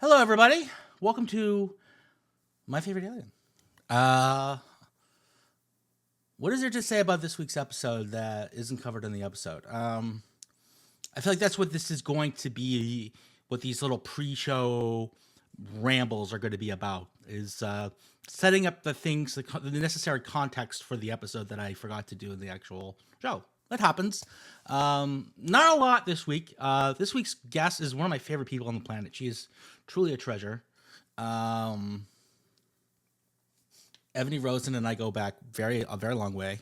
Hello, everybody. Welcome to My Favorite Alien. What is there to say about this week's episode that isn't covered in the episode? I feel like that's what this is going to be, what these little pre-show rambles are going to be about, is setting up the things, the necessary context for the episode that I forgot to do in the actual show. That happens. Not a lot this week. This week's guest is one of my favorite people on the planet. She is truly a treasure. Evany Rosen and I go back a very long way.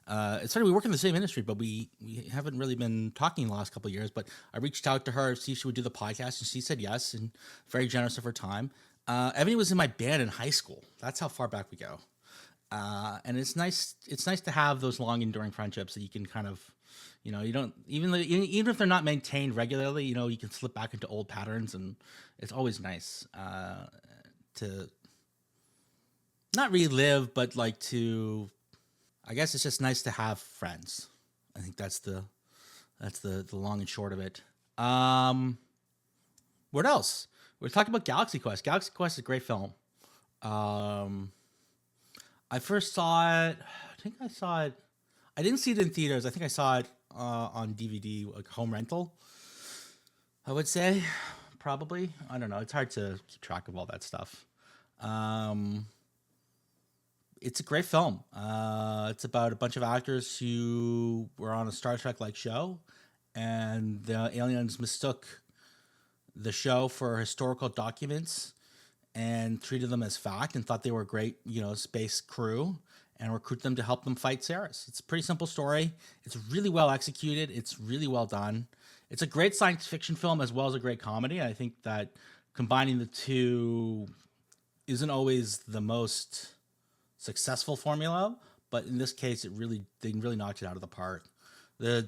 It's funny, we work in the same industry, but we haven't really been talking the last couple of years. But I reached out to her to see if she would do the podcast, and she said yes, and very generous of her time. Evany was in my band in high school. That's how far back we go. And it's nice. It's nice to have those long enduring friendships that you can kind of, you don't even if they're not maintained regularly, you can slip back into old patterns, and it's always nice to not relive, but like to, I guess it's just nice to have friends. I think that's the long and short of it. What else? We're talking about Galaxy Quest. Galaxy Quest is a great film. I first saw it. I didn't see it in theaters. I think I saw it on DVD, like home rental. I would say, probably. I don't know. It's hard to keep track of all that stuff. It's a great film. It's about a bunch of actors who were on a Star Trek-like show, and the aliens mistook the show for historical documents and treated them as fact and thought they were great, space crew, and recruit them to help them fight Ceres. It's a pretty simple story. It's really well executed. It's really well done. It's a great science fiction film as well as a great comedy. I think that combining the two isn't always the most successful formula, but in this case, they really knocked it out of the park. The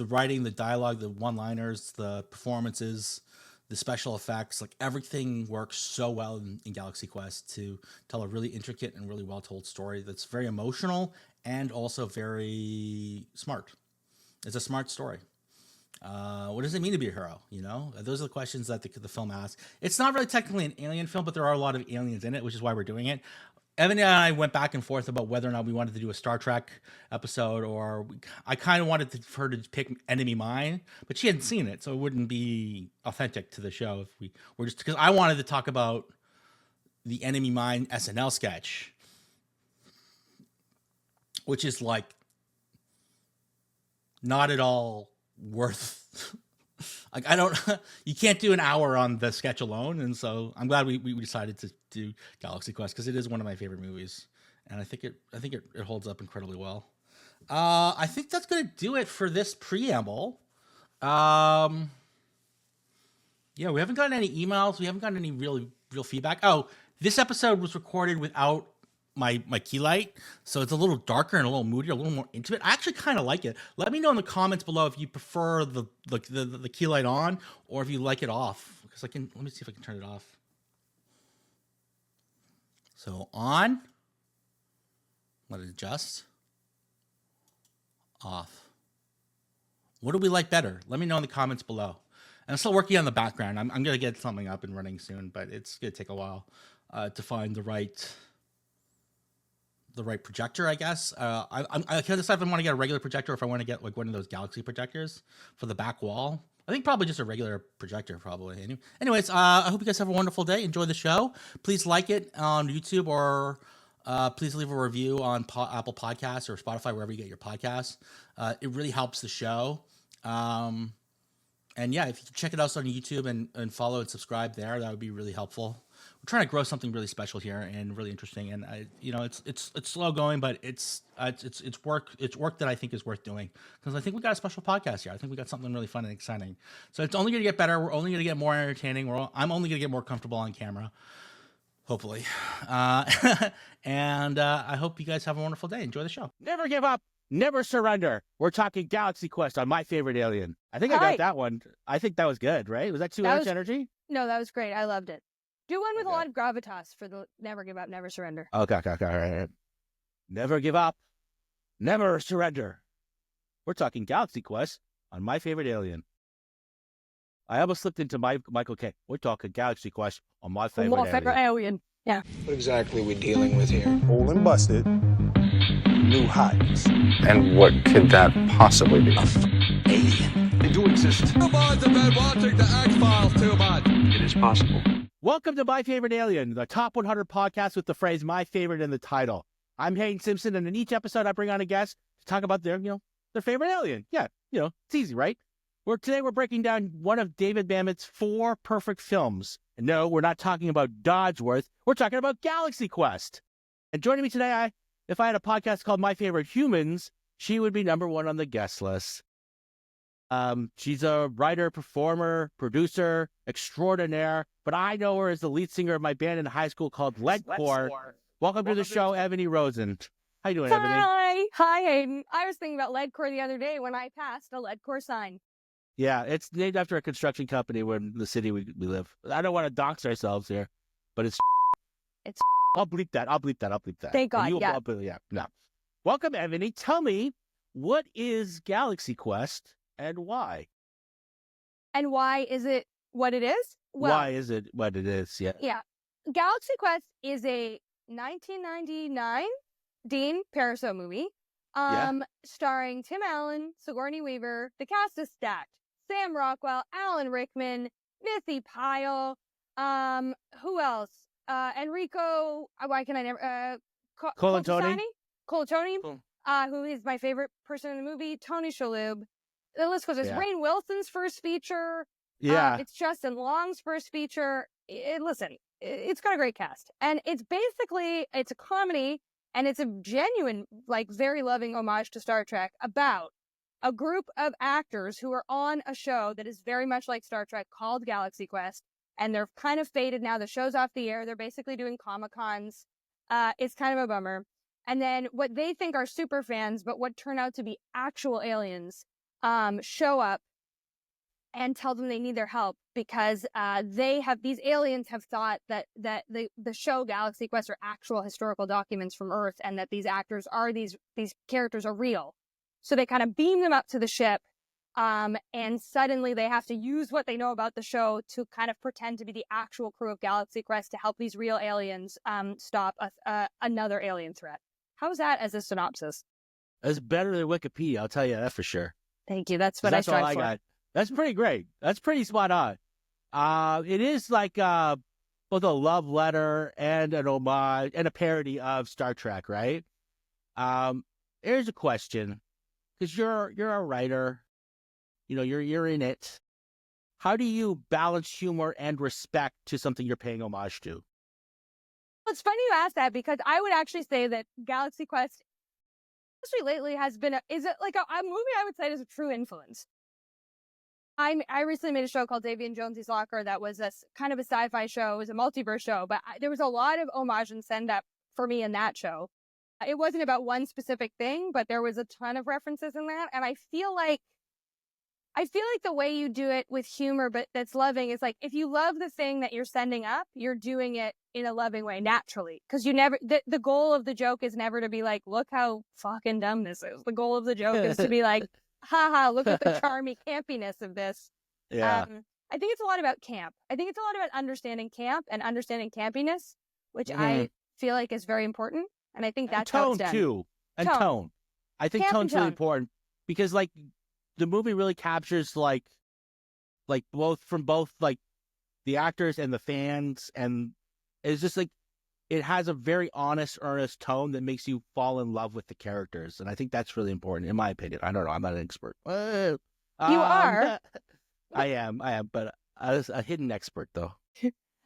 writing, the dialogue, the one-liners, the performances, the special effects, like everything works so well in Galaxy Quest to tell a really intricate and really well-told story that's very emotional and also very smart. It's a smart story. What does it mean to be a hero? Those are the questions that the film asks. It's not really technically an alien film, but there are a lot of aliens in it, which is why we're doing it. Evan and I went back and forth about whether or not we wanted to do a Star Trek episode, or I kind of wanted her to pick Enemy Mine, but she hadn't seen it, so it wouldn't be authentic to the show if we were just, because I wanted to talk about the Enemy Mine SNL sketch, which is like not at all worth. Like you can't do an hour on the sketch alone, and so I'm glad we decided to do Galaxy Quest because it is one of my favorite movies, and I think it holds up incredibly well. I think that's gonna do it for this preamble. Yeah, we haven't gotten any emails. We haven't gotten any real feedback. Oh, this episode was recorded without my key light, so it's a little darker and a little moodier, a little more intimate. I actually kind of like it. Let me know in the comments below if you prefer the key light on or if you like it off. Because let me see if I can turn it off. So on, let it adjust. Off. What do we like better? Let me know in the comments below. And I'm still working on the background. I'm gonna get something up and running soon, but it's gonna take a while to find the right projector, I guess. I can't decide if I want to get a regular projector or if I want to get like one of those Galaxy projectors for the back wall. I think probably just a regular projector, probably. Anyways, I hope you guys have a wonderful day. Enjoy the show. Please like it on YouTube, or please leave a review on Apple Podcasts or Spotify, wherever you get your podcasts. It really helps the show. And yeah, if you can check it out on YouTube and follow and subscribe there, that would be really helpful. We're trying to grow something really special here and really interesting, and it's slow going, but it's work that I think is worth doing, because I think we got a special podcast here. I think we got something really fun and exciting. So it's only going to get better. We're only going to get more entertaining. I'm only going to get more comfortable on camera, hopefully. And I hope you guys have a wonderful day. Enjoy the show. Never give up, never surrender. We're talking Galaxy Quest on My Favorite Alien. I think I got that one. I think that was good, right? Was that too much energy? No, that was great. I loved it. Do one with a lot of gravitas for the never give up, never surrender. Okay. All right. Never give up, never surrender. We're talking Galaxy Quest on My Favorite Alien. I almost slipped into Michael K. We're talking Galaxy Quest on my favorite My favorite alien. Yeah. What exactly are we dealing with here? Old and busted, new hotness. And what could that possibly be? Alien. They do exist. You boys have been watching the X-Files too much. It is possible. Welcome to My Favorite Alien, the top 100 podcast with the phrase "my favorite" in the title. I'm Hayden Simpson, and in each episode, I bring on a guest to talk about their favorite alien. Yeah, it's easy, right? Today we're breaking down one of David Mamet's 4 perfect films. And no, we're not talking about Dodsworth. We're talking about Galaxy Quest. And joining me today, if I had a podcast called My Favorite Humans, she would be number 1 on the guest list. She's a writer, performer, producer, extraordinaire, but I know her as the lead singer of my band in high school called Leadcore. Welcome to the show, Evany Rosen. How you doing, Evany? Hi, Hayden. I was thinking about Leadcore the other day when I passed a Leadcore sign. Yeah, it's named after a construction company in the city we live. I don't want to dox ourselves here, but it's. I'll bleep that. Thank God, yeah. No. Welcome, Evany. Tell me, what is Galaxy Quest and why? And why is it what it is? Well, why is it what it is? Yeah. Yeah. Galaxy Quest is a 1999 Dean Parisot movie, starring Tim Allen, Sigourney Weaver. The cast is stacked. Sam Rockwell, Alan Rickman, Mithy Pyle, who else? Enrico, why can I never, Colatoni, who is my favorite person in the movie, Tony Shalhoub. The list goes, it's Rainn Wilson's first feature. Yeah. It's Justin Long's first feature. It's got a great cast. And it's a comedy, and it's a genuine, very loving homage to Star Trek about a group of actors who are on a show that is very much like Star Trek called Galaxy Quest. And they're kind of faded now. The show's off the air. They're basically doing Comic-Cons. It's kind of a bummer. And then what they think are super fans, but what turn out to be actual aliens, show up and tell them they need their help because these aliens have thought that the show Galaxy Quest are actual historical documents from Earth, and that these actors are these characters are real. So they kind of beam them up to the ship, and suddenly they have to use what they know about the show to kind of pretend to be the actual crew of Galaxy Quest to help these real aliens stop another alien threat. How's that as a synopsis? That's better than Wikipedia, I'll tell you that for sure. Thank you. That's what I strive for. Got. That's pretty great. That's pretty spot on. It is like both a love letter and an homage and a parody of Star Trek, right? Here's a question, because you're a writer, you're in it. How do you balance humor and respect to something you're paying homage to? Well, it's funny you ask that, because I would actually say that Galaxy Quest, especially lately, has been a movie I would cite as a true influence. I recently made a show called Davy and Jonesy's Locker that was a kind of a sci-fi show. It was a multiverse show, but there was a lot of homage and send-up for me in that show. It wasn't about one specific thing, but there was a ton of references in that. And I feel like the way you do it with humor, but that's loving, is like, if you love the thing that you're sending up, you're doing it in a loving way, naturally. Because the goal of the joke is never to be like, look how fucking dumb this is. The goal of the joke is to be like, haha, look at the charming campiness of this. Yeah. I think it's a lot about camp. I think it's a lot about understanding camp and understanding campiness, which I feel like is very important. And I think that's tone too. And tone. I think tone's really important, because the movie really captures both the actors and the fans, and it's just it has a very honest, earnest tone that makes you fall in love with the characters. And I think that's really important, in my opinion. I don't know. I'm not an expert. You are. I am, but I was a hidden expert, though.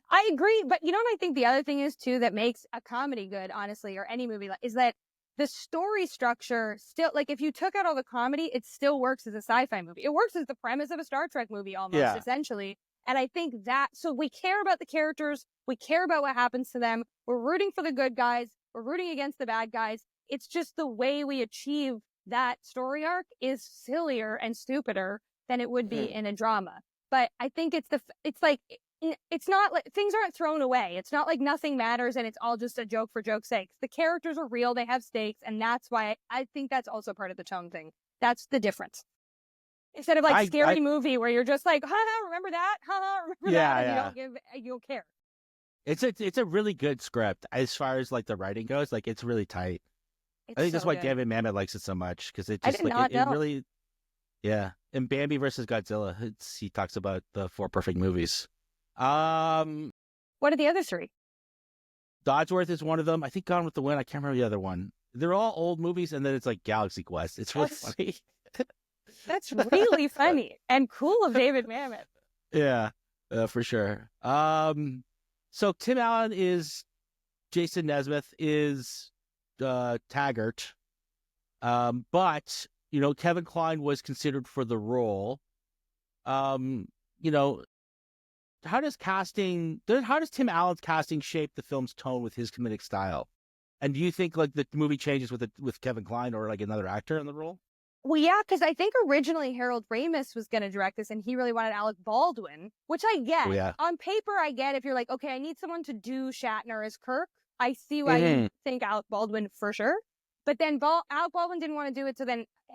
I agree. But I think the other thing is, too, that makes a comedy good, honestly, or any movie, is that the story structure still, if you took out all the comedy, it still works as a sci-fi movie. It works as the premise of a Star Trek movie, almost, essentially. And I think so we care about the characters. We care about what happens to them. We're rooting for the good guys. We're rooting against the bad guys. It's just the way we achieve that story arc is sillier and stupider than it would be in a drama. But I think it's not like things aren't thrown away. It's not like nothing matters and it's all just a joke for joke's sake. The characters are real. They have stakes. And that's why I think that's also part of the tone thing. That's the difference. Instead of like scary I movie where you're just like, ha, remember that? Ha, remember Yeah, that? yeah. And you don't care. It's a really good script as far as like the writing goes. Like it's really tight. I It's think that's so why good. David Mamet likes it so much because it I just did like not it know. really, yeah. In Bambi versus Godzilla, he talks about the four perfect movies. Um, What are the other three? Dodsworth is one of them. I think Gone with the Wind. I can't remember the other one. They're all old movies, and then it's like Galaxy Quest. It's really That's- funny. That's really funny and cool of David Mamet. Yeah, for sure. So Tim Allen is Jason Nesmith is Taggart. But Kevin Kline was considered for the role. You know, how does Tim Allen's casting shape the film's tone with his comedic style? And do you think like the movie changes with Kevin Kline or like another actor in the role? Well, yeah, because I think originally Harold Ramis was going to direct this, and he really wanted Alec Baldwin, which I get. Oh, yeah. On paper, I get if you're like, okay, I need someone to do Shatner as Kirk. I see why you think Alec Baldwin for sure. But then Alec Baldwin didn't want to do it,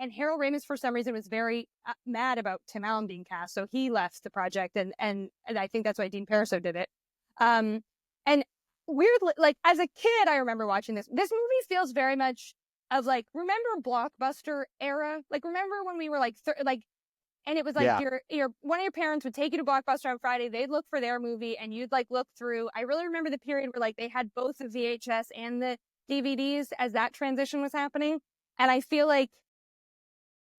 and Harold Ramis for some reason was very mad about Tim Allen being cast, so he left the project, and I think that's why Dean Paraso did it. And weirdly, like as a kid, I remember watching this. This movie feels very much of like, remember Blockbuster era? Like, remember when we were like, and it was like Yeah. your one of your parents would take you to Blockbuster on Friday. They'd look for their movie, and you'd like look through. I really remember the period where like they had both the VHS and the DVDs as that transition was happening. And I feel like,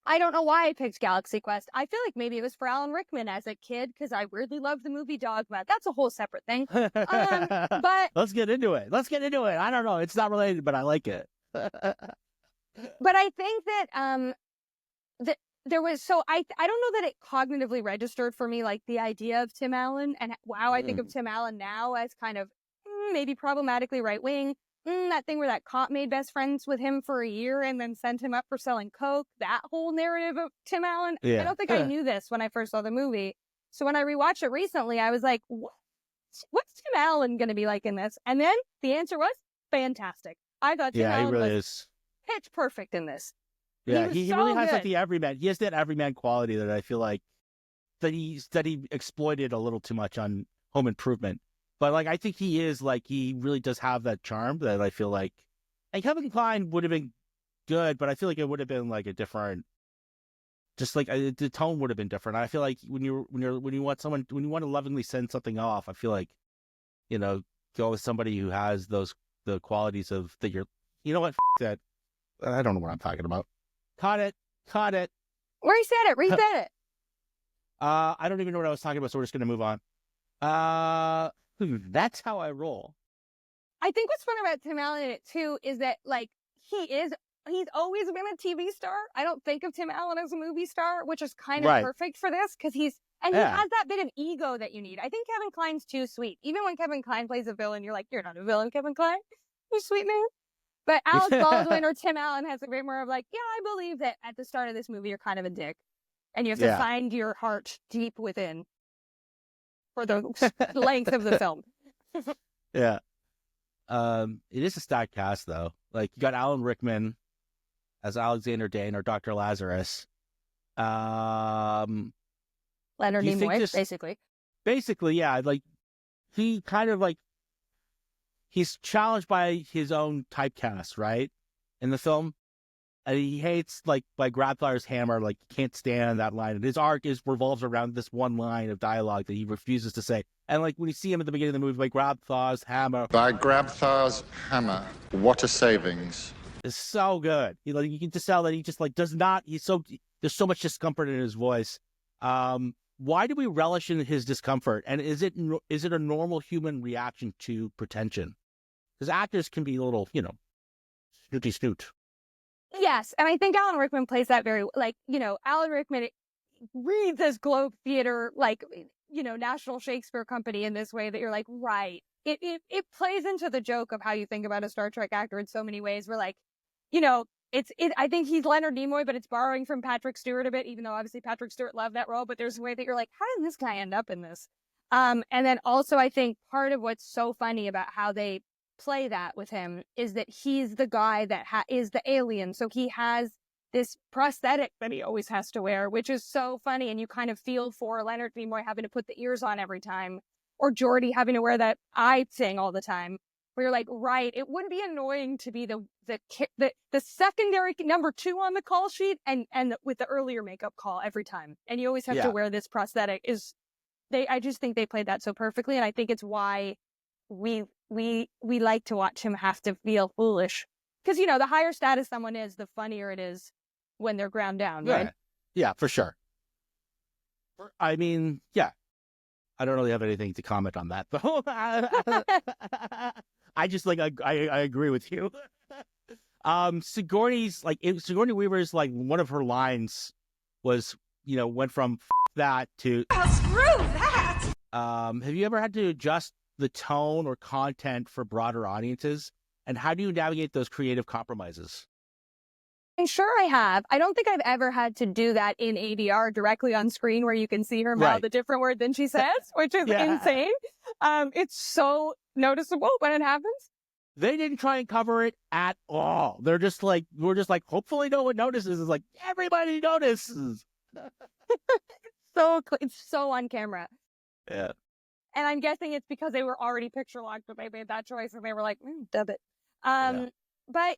I don't know why I picked Galaxy Quest. I feel like maybe it was for Alan Rickman as a kid because I weirdly loved the movie Dogma. That's a whole separate thing. But Let's get into it. I don't know. It's not related, but I like it. But I think that that there was I don't know that it cognitively registered for me like the idea of Tim Allen and wow, I think of Tim Allen now as kind of maybe problematically right wing. That thing where that cop made best friends with him for a year and then sent him up for selling coke. That whole narrative of Tim Allen. Yeah. I don't think I knew this when I first saw the movie. So when I rewatched it recently, I was like, what's Tim Allen going to be like in this? And then the answer was fantastic. I thought Tim Yeah, he Allen really was is. pitch perfect in this. Yeah, was he so really has like good. the everyman. He has that everyman quality that I feel like that he exploited a little too much on Home Improvement. But like I think he is like he really does have that charm that I feel like. And Kevin Kline would have been good, but I feel like it would have been like a different. Just like the tone would have been different. I feel like when you want to lovingly send something off, I feel like, go with somebody who has the qualities of that you're. You know what? That I don't know what I'm talking about. Cut it. Where he said it, reset it. I don't even know what I was talking about, so we're just gonna move on. That's how I roll. I think what's fun about Tim Allen in it too is that like he's always been a TV star. I don't think of Tim Allen as a movie star, which is kind of Right. perfect for this because he has that bit of ego that you need. I think Kevin Kline's too sweet. Even when Kevin Kline plays a villain, you're like, you're not a villain, Kevin Kline. You're a sweet man. But Alec Baldwin or Tim Allen has a bit more of like, yeah, I believe that at the start of this movie, you're kind of a dick. And you have to find your heart deep within for the length of the film. Yeah. It is a stacked cast though. Like you got Alan Rickman as Alexander Dane or Dr. Lazarus. Leonard Do you think Nimoy, this- basically. Basically, yeah. Like he kind of like he's challenged by his own typecast, right? In the film. And he hates like by Grabthar's hammer, like he can't stand that line. And his arc revolves around this one line of dialogue that he refuses to say. And like when you see him at the beginning of the movie, like Grabthar's hammer By Grabthar's hammer, what a savings. is so good. You can just tell that he just like does not. There's so much discomfort in his voice. Why do we relish in his discomfort? And is it a normal human reaction to pretension? Because actors can be a little, snooty snoot. Yes, and I think Alan Rickman plays that very, like, Alan Rickman reads as Globe Theater, like, National Shakespeare Company in this way that you're like, right. It plays into the joke of how you think about a Star Trek actor in so many ways. We're like, I think he's Leonard Nimoy, but it's borrowing from Patrick Stewart a bit, even though obviously Patrick Stewart loved that role, but there's a way that you're like, how did this guy end up in this? And then also I think part of what's so funny about how they play that with him is that he's the guy that is the alien. So he has this prosthetic that he always has to wear, which is so funny. And you kind of feel for Leonard Nimoy having to put the ears on every time, or Jordy having to wear that eye thing all the time. Where you're like, right, it wouldn't be annoying to be the secondary number 2 on the call sheet and with the earlier makeup call every time, and you always have to wear this prosthetic. I just think they played that so perfectly, and I think it's why we like to watch him have to feel foolish, because the higher status someone is, the funnier it is when they're ground down, right? Yeah, for sure. I mean, yeah. I don't really have anything to comment on that, though. I just I agree with you. Sigourney Weaver's one of her lines was, went from that to screw that. Have you ever had to adjust the tone or content for broader audiences, and how do you navigate those creative compromises? I'm sure I have. I don't think I've ever had to do that in ADR directly on screen, where you can see her mouth a different word than she says, which is insane. It's so noticeable when it happens. They didn't try and cover it at all. They're just we're just hopefully no one notices. It's like, everybody notices. It's so on camera. Yeah. And I'm guessing it's because they were already picture locked, but they made that choice and they were like, dub it. But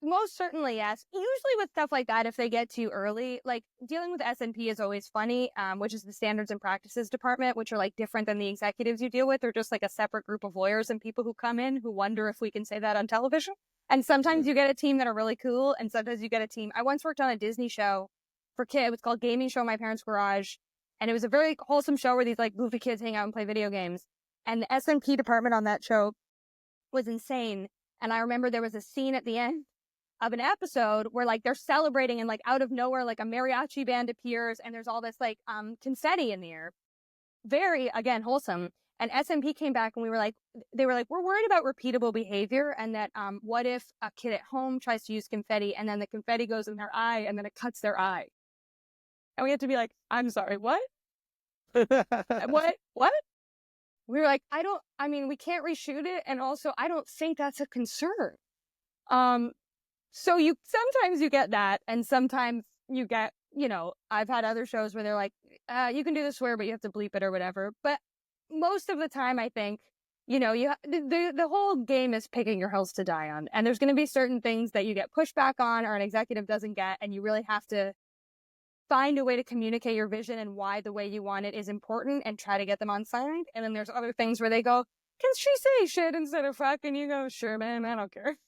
most certainly, yes. Usually with stuff like that, if they get too early, dealing with S&P is always funny, which is the standards and practices department, which are different than the executives you deal with. They're just a separate group of lawyers and people who come in who wonder if we can say that on television. And sometimes you get a team that are really cool, and sometimes you get a team. I once worked on a Disney show for kids. It was called Gaming Show in My Parents' Garage. And it was a very wholesome show where these goofy kids hang out and play video games. And the S&P department on that show was insane. And I remember there was a scene at the end of an episode where they're celebrating, and out of nowhere, a mariachi band appears, and there's all this confetti in the air. Very, again, wholesome. And S&P came back, and they were like, we're worried about repeatable behavior, and that what if a kid at home tries to use confetti, and then the confetti goes in their eye, and then it cuts their eye. And we had to be like, I'm sorry, what? What? We were like, we can't reshoot it. And also, I don't think that's a concern. So sometimes you get that. And sometimes you get, I've had other shows where they're like, you can do the swear, but you have to bleep it or whatever. But most of the time, I think, the whole game is picking your hills to die on. And there's going to be certain things that you get pushback on or an executive doesn't get. And you really have to find a way to communicate your vision and why the way you want it is important and try to get them on side. And then there's other things where they go, can she say shit instead of fuck? And you go, sure, man, I don't care.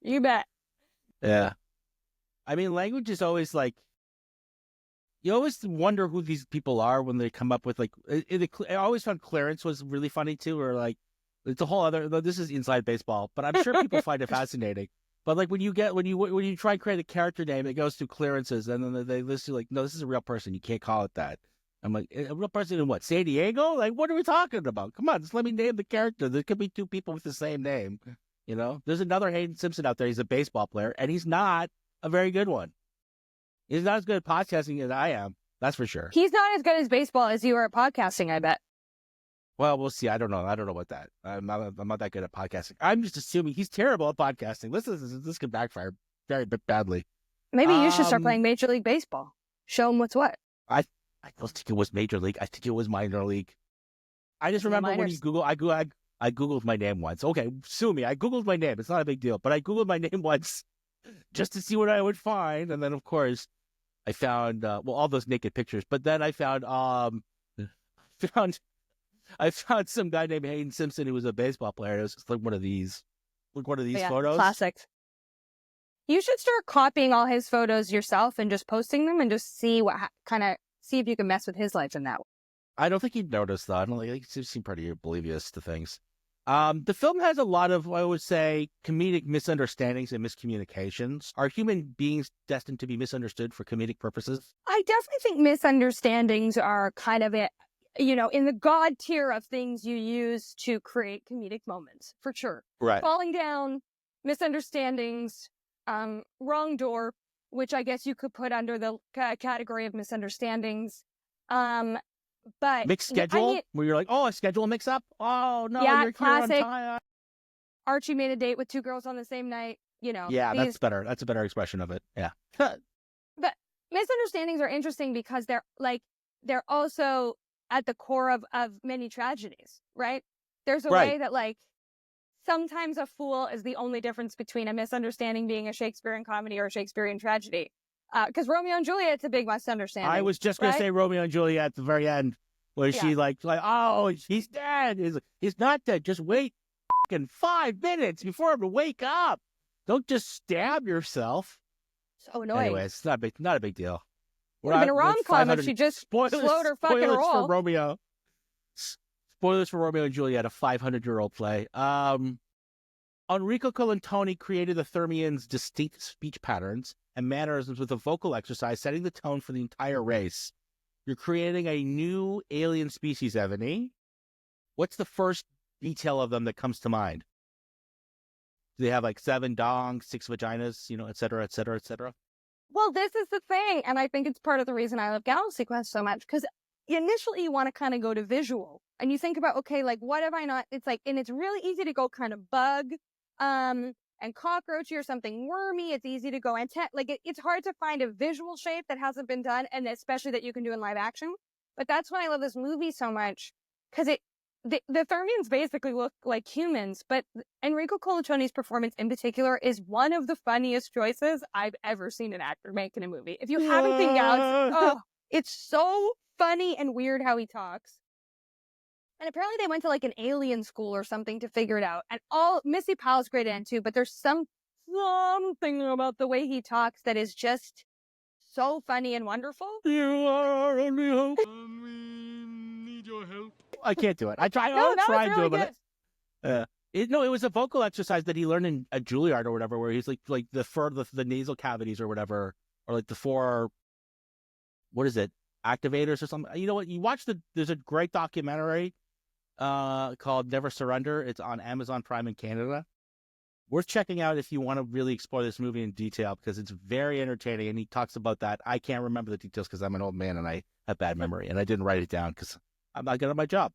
You bet. Yeah. I mean, language is always you always wonder who these people are when they come up with I always found Clarence was really funny too, or it's a whole other, this is inside baseball, but I'm sure people find it fascinating. But when you try and create a character name, it goes through clearances, and then they list you no, this is a real person. You can't call it that. I'm like, a real person in what? San Diego? What are we talking about? Come on, just let me name the character. There could be 2 people with the same name. There's another Hayden Simpson out there. He's a baseball player, and he's not a very good one. He's not as good at podcasting as I am. That's for sure. He's not as good at baseball as you are at podcasting, I bet. Well, we'll see. I don't know about that. I'm not that good at podcasting. I'm just assuming he's terrible at podcasting. This could backfire very badly. Maybe you should start playing Major League Baseball. Show him what's what. I don't think it was Major League. I think it was minor league. I just remember when you Google, I Googled my name once. Okay, sue me. I Googled my name. It's not a big deal. But I Googled my name once just to see what I would find. And then, of course, I found, all those naked pictures. But then I found some guy named Hayden Simpson who was a baseball player. It was just one of these photos. Classic. You should start copying all his photos yourself and just posting them and just see see if you can mess with his life in that way. I don't think he'd notice that. I don't think he seemed pretty oblivious to things. The film has a lot of, I would say, comedic misunderstandings and miscommunications. Are human beings destined to be misunderstood for comedic purposes? I definitely think misunderstandings are kind of in the God tier of things you use to create comedic moments, for sure. Right. Falling down, misunderstandings, wrong door, which I guess you could put under the category of misunderstandings. But mixed schedule, where you're like, oh, a schedule mix up. Oh no, yeah, you're classic. here on time. Archie made a date with 2 girls on the same night. Yeah, these that's better. That's a better expression of it. Yeah. but misunderstandings are interesting because they're also at the core of many tragedies, right? There's a Right. way that sometimes a fool is the only difference between a misunderstanding being a Shakespearean comedy or a Shakespearean tragedy. Because Romeo and Juliet's a big misunderstanding. I was just going right? to say Romeo and Juliet at the very end, where Yeah. she oh, he's dead. He's not dead. Just wait 5 minutes before him to wake up. Don't just stab yourself. So annoying. Anyway, it's not a big deal. Would have been a rom-com if she just slowed her fucking spoilers roll. for Romeo. Spoilers for Romeo and Juliet, a 500-year-old play. Enrico Colantoni created the Thermians' distinct speech patterns and mannerisms with a vocal exercise, setting the tone for the entire race. You're creating a new alien species, Evany. What's the first detail of them that comes to mind? Do they have 7 dongs, 6 vaginas, et cetera, et cetera, et cetera? Well, this is the thing, and I think it's part of the reason I love Galaxy Quest so much, because initially you want to kind of go to visual, and you think about, okay, what have I not, and it's really easy to go kind of bug, and cockroachy or something wormy. It's easy to go it's hard to find a visual shape that hasn't been done, and especially that you can do in live action. But that's why I love this movie so much, because the Thermians basically look like humans, but Enrico Colantoni's performance in particular is one of the funniest choices I've ever seen an actor make in a movie. If you haven't seen Galaxy, it's so funny and weird how he talks. And apparently they went to an alien school or something to figure it out. And Missy Powell's great in it too, but there's something about the way he talks that is just so funny and wonderful. You are our only hope. And we need your help. I can't do it. I try. No, I'll that try was and do really it, good. but it was a vocal exercise that he learned in a Juilliard or whatever, where he's the nasal cavities or whatever, or the 4, what is it, activators or something. You know what? You watch there's a great documentary called Never Surrender. It's on Amazon Prime in Canada. Worth checking out if you want to really explore this movie in detail, because it's very entertaining, and he talks about that. I can't remember the details because I'm an old man and I have bad memory, and I didn't write it down because I'm not good at my job.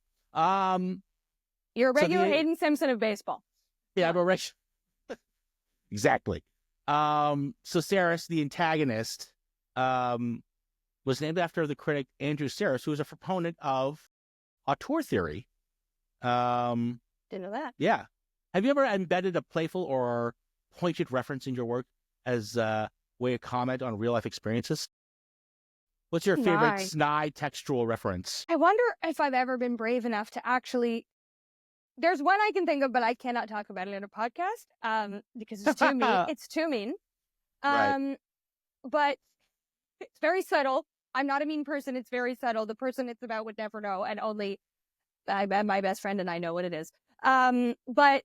You're a regular Hayden Simpson of baseball. Yeah, I'm a regular. Exactly. So Saris, the antagonist, was named after the critic Andrew Saris, who was a proponent of auteur theory. Didn't know that. Yeah. Have you ever embedded a playful or pointed reference in your work as a way of comment on real life experiences? What's your favorite snide textual reference? I wonder if I've ever been brave enough to actually. There's one I can think of, but I cannot talk about it in a podcast because it's too mean. It's too mean. Right. But it's very subtle. I'm not a mean person. It's very subtle. The person it's about would never know, and only my best friend and I know what it is. But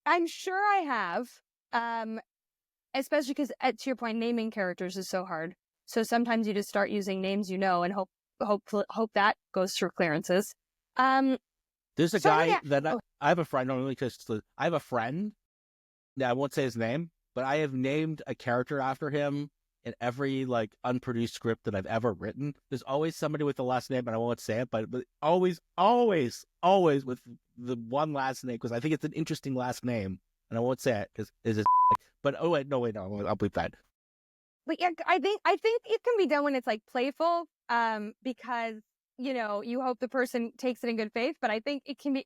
I'm sure I have. Especially because, to your point, naming characters is so hard. So sometimes you just start using names and hope that goes through clearances. There's a guy that I have a friend. I have a friend. Now I won't say his name, but I have named a character after him in every unproduced script that I've ever written. There's always somebody with the last name, and I won't say it, but always with the one last name, because I think it's an interesting last name, and I won't say it because it's. But no, I'll bleep that. But yeah, I think it can be done when it's playful, because you hope the person takes it in good faith. But I think it can be,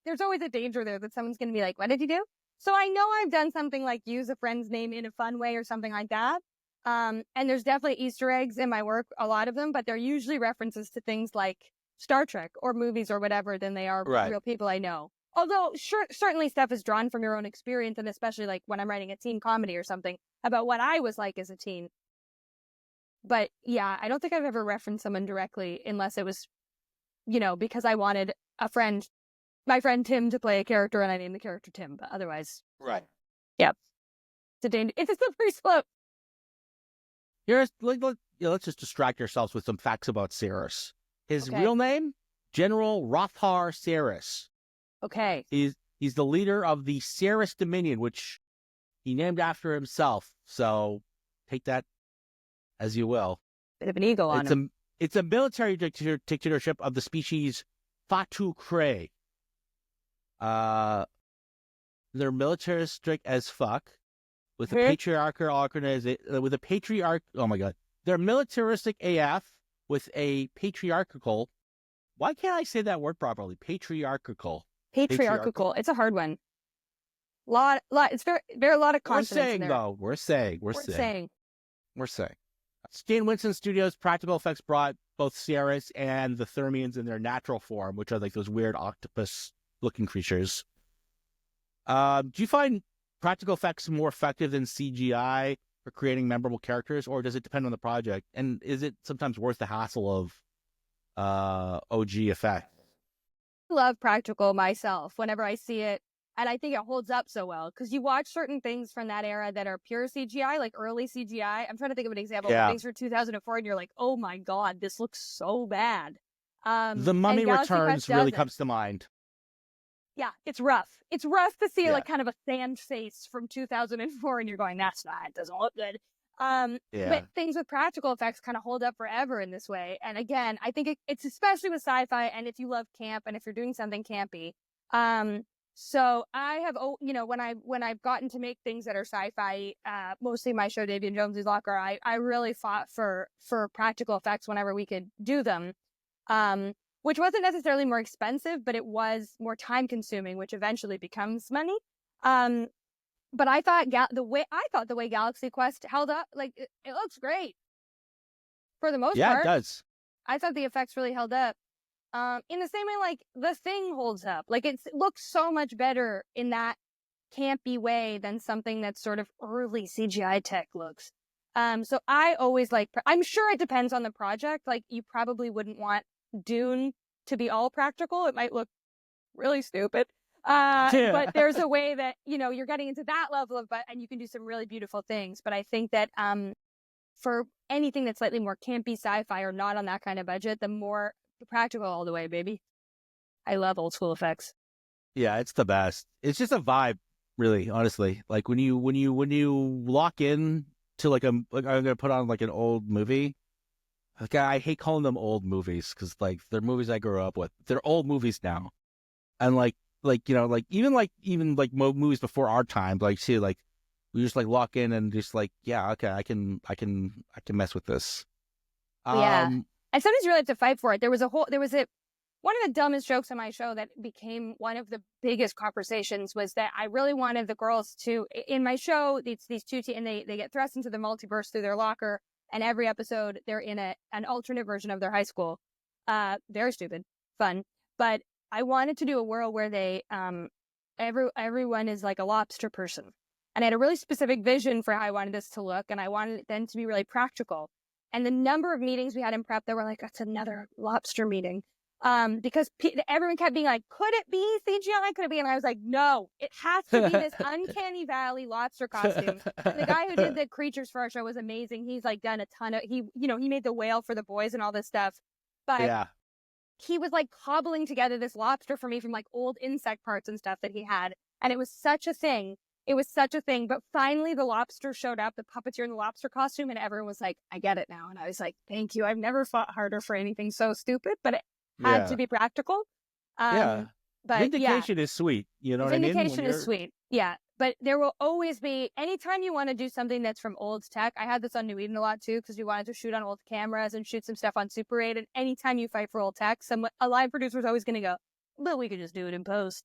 there's always a danger there that someone's going to be like, "What did you do?" So I know I've done something like use a friend's name in a fun way or something like that. And there's definitely Easter eggs in my work, a lot of them, but they're usually references to things like Star Trek or movies or whatever than they are real people I know. Although, certainly stuff is drawn from your own experience, and especially when I'm writing a teen comedy or something about what I was like as a teen. But yeah, I don't think I've ever referenced someone directly unless it was, because I wanted my friend Tim to play a character and I named the character Tim, but otherwise. Right. Yep. It's a slippery slope. Let's just distract ourselves with some facts about Saris. His real name, General Rothar Saris. Okay. He's the leader of the Saris Dominion, which he named after himself. So take that as you will. Bit of an ego on him. It's a military dictatorship of the species Fatu Cray. They're militaristic as fuck with a Mhm. patriarchal organization. With a patriarch. Oh my god, they're militaristic AF with a patriarchal. Why can't I say that word properly? Patriarchal. Patriarchal. It's a hard one. Lot. It's very a lot of We're consonants in saying there. though. We're saying. Stan Winston Studios practical effects brought both Sierras and the Thermians in their natural form, which are like those weird octopus-looking creatures. Do you find practical effects more effective than CGI for creating memorable characters, or does it depend on the project? And is it sometimes worth the hassle of OG effect? I love practical myself whenever I see it. And I think it holds up so well because you watch certain things from that era that are pure CGI, like early CGI. I'm trying to think of an example. Yeah. Things from 2004, and you're like, oh my God, this looks so bad. The Mummy and Galaxy Returns Quest really doesn't. comes to mind. Yeah, it's rough. It's rough to see Yeah. like kind of a sand face from 2004, and you're going, it doesn't look good. Yeah. But things with practical effects kind of hold up forever in this way. And again, I think it's especially with sci-fi, and if you love camp, and if you're doing something campy. So I have, when I've gotten to make things that are sci-fi, mostly my show, Davy and Jonesy's Locker, I really fought for practical effects whenever we could do them. Which wasn't necessarily more expensive, but it was more time consuming, which eventually becomes money. But I thought the way Galaxy Quest held up, like it looks great for the most part. Yeah, it does. I thought the effects really held up. In the same way, like The Thing holds up. Like it looks so much better in that campy way than something that's sort of early CGI tech looks. So I always I'm sure it depends on the project. Like you probably wouldn't want Dune to be all practical. It might look really stupid. But there's a way that, you're getting into that level of, and you can do some really beautiful things. But I think that, for anything that's slightly more campy sci-fi or not on that kind of budget, the more practical all the way, baby. I love old school effects. Yeah, it's the best. It's just a vibe, really, honestly. Like when you lock in to like I'm gonna put on like an old movie. Like I hate calling them old movies because like they're movies I grew up with. They're old movies now, and even movies before our time. Like see, like we just like lock in and just like okay, I can mess with this. Yeah. And sometimes you really have to fight for it. There was one of the dumbest jokes on my show that became one of the biggest conversations was that I really wanted the girls to, in my show, these two and they get thrust into the multiverse through their locker, and every episode they're in an alternate version of their high school. Very stupid, fun. But I wanted to do a world where they, everyone is like a lobster person. And I had a really specific vision for how I wanted this to look, and I wanted it then to be really practical. And the number of meetings we had in prep that were like, that's another lobster meeting. Because everyone kept being like, could it be CGI? Could it be? And I was like, no, it has to be this uncanny valley lobster costume. The guy who did the creatures for our show was amazing. He's like done a ton of, he made the whale for the boys and all this stuff. But he was like cobbling together this lobster for me from like old insect parts and stuff that he had. And it was such a thing. But finally the lobster showed up, the puppeteer in the lobster costume, and everyone was like, I get it now. And I was like, thank you. I've never fought harder for anything so stupid, but it had to be practical. But Vindication is sweet. You know what I mean? Vindication is sweet. Yeah. But there will always be, anytime you want to do something that's from old tech, I had this on New Eden a lot too, because we wanted to shoot on old cameras and shoot some stuff on Super 8. And anytime you fight for old tech, a live producer is always going to go, but we could just do it in post.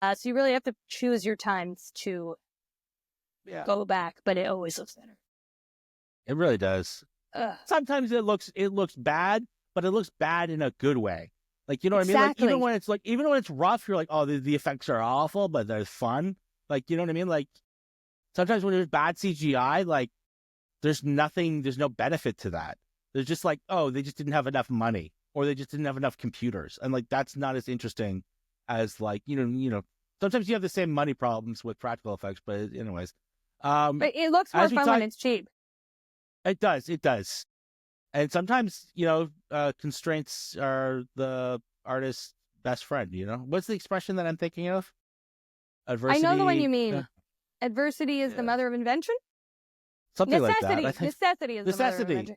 So you really have to choose your times to go back, but it always looks better. It really does. Sometimes it looks bad, but it looks bad in a good way. Like, you know what I mean? Like even when it's rough, you're like, oh, the effects are awful, but they're fun. Like, you know what I mean? Like sometimes when there's bad CGI, like there's no benefit to that. There's just like, oh, they just didn't have enough money, or they just didn't have enough computers, and like that's not as interesting as like you know. Sometimes you have the same money problems with practical effects, but anyways. But it looks more fun when it's cheap. It does. And sometimes, constraints are the artist's best friend, What's the expression that I'm thinking of? Adversity. I know the one you mean. Adversity is the mother of invention? Something Necessity. like that. Necessity is the mother of invention.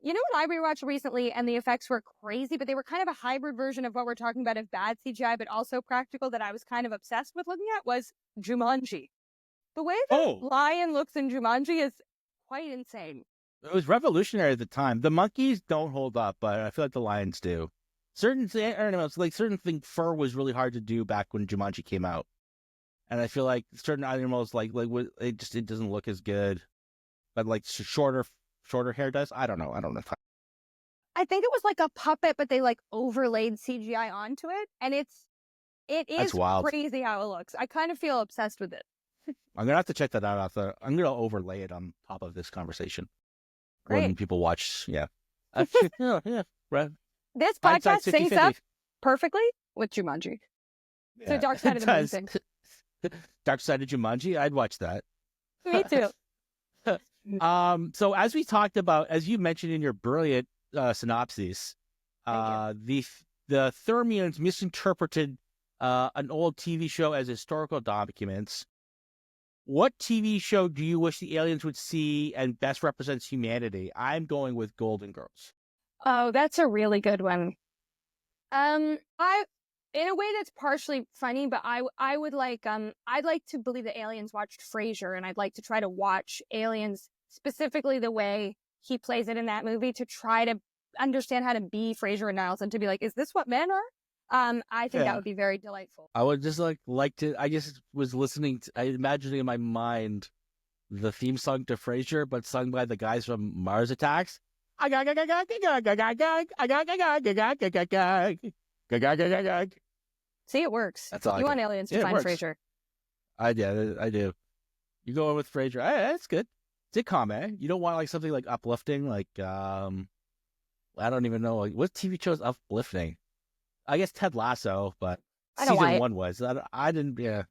You know what I rewatched recently, and the effects were crazy, but they were kind of a hybrid version of what we're talking about of bad CGI, but also practical, that I was kind of obsessed with looking at, was Jumanji. The way the lion looks in Jumanji is quite insane. It was revolutionary at the time. The monkeys don't hold up, but I feel like the lions do. Certain animals, like certain thing, fur was really hard to do back when Jumanji came out, and I feel like certain animals, like it doesn't look as good, but like shorter hair does. I don't know. I think it was like a puppet, but they like overlaid CGI onto it, and it is That's wild. crazy how it looks. I kind of feel obsessed with it. I'm gonna have to check that out after. I'm gonna overlay it on top of this conversation. Great. When people watch, yeah. Right. This podcast syncs up perfectly with Jumanji. Yeah, so Dark Side of the Moon thing. Dark Side of Jumanji, I'd watch that. Me too. So as we talked about, as you mentioned in your brilliant synopsis, the Thermians misinterpreted an old TV show as historical documents. What TV show do you wish the aliens would see and best represents humanity? I'm going with Golden Girls. Oh, that's a really good one. In a way that's partially funny, but I would like I'd like to believe that aliens watched Frasier, and I'd like to try to watch Aliens specifically the way he plays it in that movie, to try to understand how to be Frasier and Niles, and to be like, is this what men are? I think that would be very delightful. I would just like to. I just was listening. I imagining in my mind the theme song to Frasier, but sung by the guys from Mars Attacks. See, it works. That's all. You want aliens to find Frasier? I do. You go with Frasier. Hey, that's good. Sitcom, eh? You don't want like something like uplifting, like I don't even know what TV show is uplifting. I guess Ted Lasso, but season 1 was. I didn't. Yeah.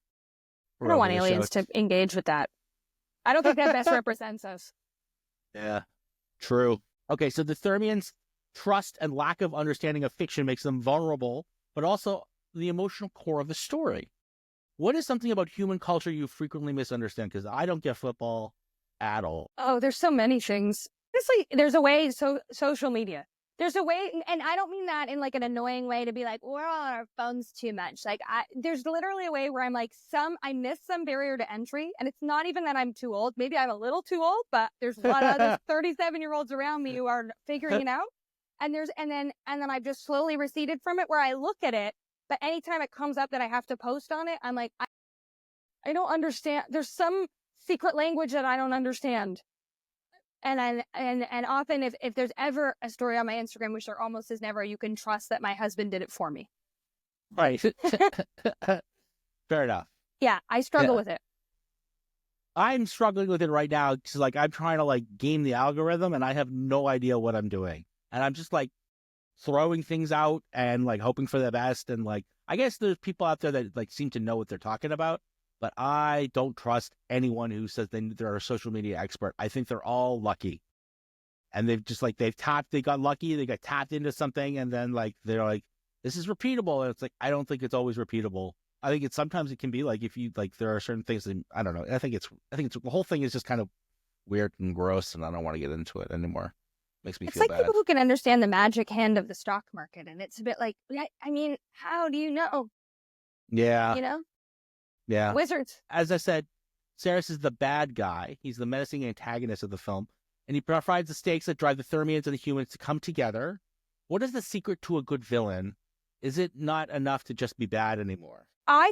I don't want aliens to engage with that. I don't think that best represents us. Yeah. True. Okay, so the Thermians' trust and lack of understanding of fiction makes them vulnerable, but also the emotional core of the story. What is something about human culture you frequently misunderstand? Because I don't get football at all. Oh, there's so many things. Honestly, there's a way, social media. There's a way, and I don't mean that in like an annoying way to be like, we're on our phones too much. Like, there's literally a way where I'm like, I miss some barrier to entry, and it's not even that I'm too old. Maybe I'm a little too old, but there's a lot of other 37-year-olds around me who are figuring it out. And then I've just slowly receded from it, where I look at it, but anytime it comes up that I have to post on it, I'm like, I don't understand. There's some secret language that I don't understand. And often if there's ever a story on my Instagram, which there almost is never, you can trust that my husband did it for me. Right. Fair enough. Yeah, I struggle with it. I'm struggling with it right now because like I'm trying to like game the algorithm and I have no idea what I'm doing. And I'm just like throwing things out and like hoping for the best. And like, I guess there's people out there that like seem to know what they're talking about. But I don't trust anyone who says they're a social media expert. I think they're all lucky. And they've just like, they got lucky, they got tapped into something, and then like, they're like, this is repeatable. And it's like, I don't think it's always repeatable. I think sometimes it can be like, if you like, there are certain things that, I don't know. I think it's the whole thing is just kind of weird and gross, and I don't want to get into it anymore. Makes me feel bad. It's like people who can understand the magic hand of the stock market. And it's a bit like, I mean, how do you know? Yeah. You know? Yeah. Wizards. As I said, Saris is the bad guy. He's the menacing antagonist of the film. And he provides the stakes that drive the Thermians and the humans to come together. What is the secret to a good villain? Is it not enough to just be bad anymore? I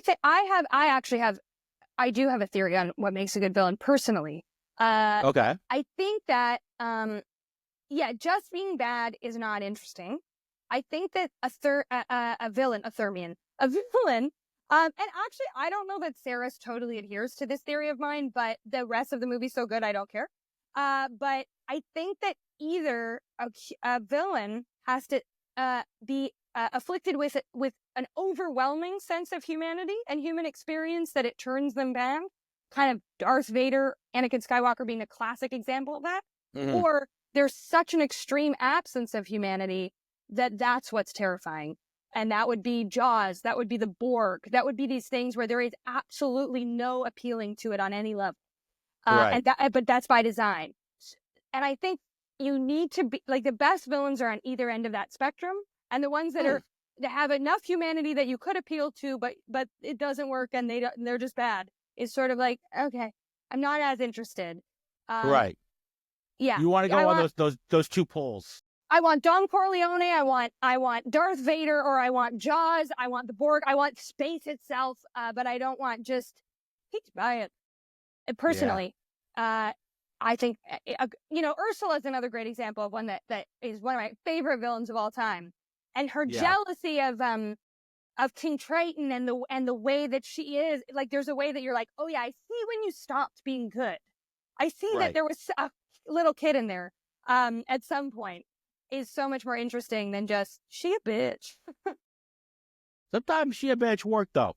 do have a theory on what makes a good villain personally. Okay. I think that, just being bad is not interesting. I think that a villain, and actually, I don't know that Saris totally adheres to this theory of mine, but the rest of the movie's so good, I don't care. But I think that either a villain has to be afflicted with an overwhelming sense of humanity and human experience that it turns them bad, kind of Darth Vader, Anakin Skywalker being a classic example of that, or there's such an extreme absence of humanity that's what's terrifying. And that would be Jaws. That would be the Borg. That would be these things where there is absolutely no appealing to it on any level. Right. But that's by design. And I think you need to be like the best villains are on either end of that spectrum, and the ones that have enough humanity that you could appeal to, but it doesn't work and they're just bad. Is sort of like, okay, I'm not as interested. Right. Yeah. You want to go on those two poles. I want Don Corleone. I want Darth Vader, or I want Jaws. I want the Borg. I want space itself. But I don't want just hate to buy it. Personally, I think Ursula is another great example of one that is one of my favorite villains of all time, and her jealousy of King Triton and the way that she is. Like, there's a way that you're like, oh yeah, I see when you stopped being good. I see that there was a little kid in there at some point. Is so much more interesting than just she a bitch. Sometimes she a bitch work though.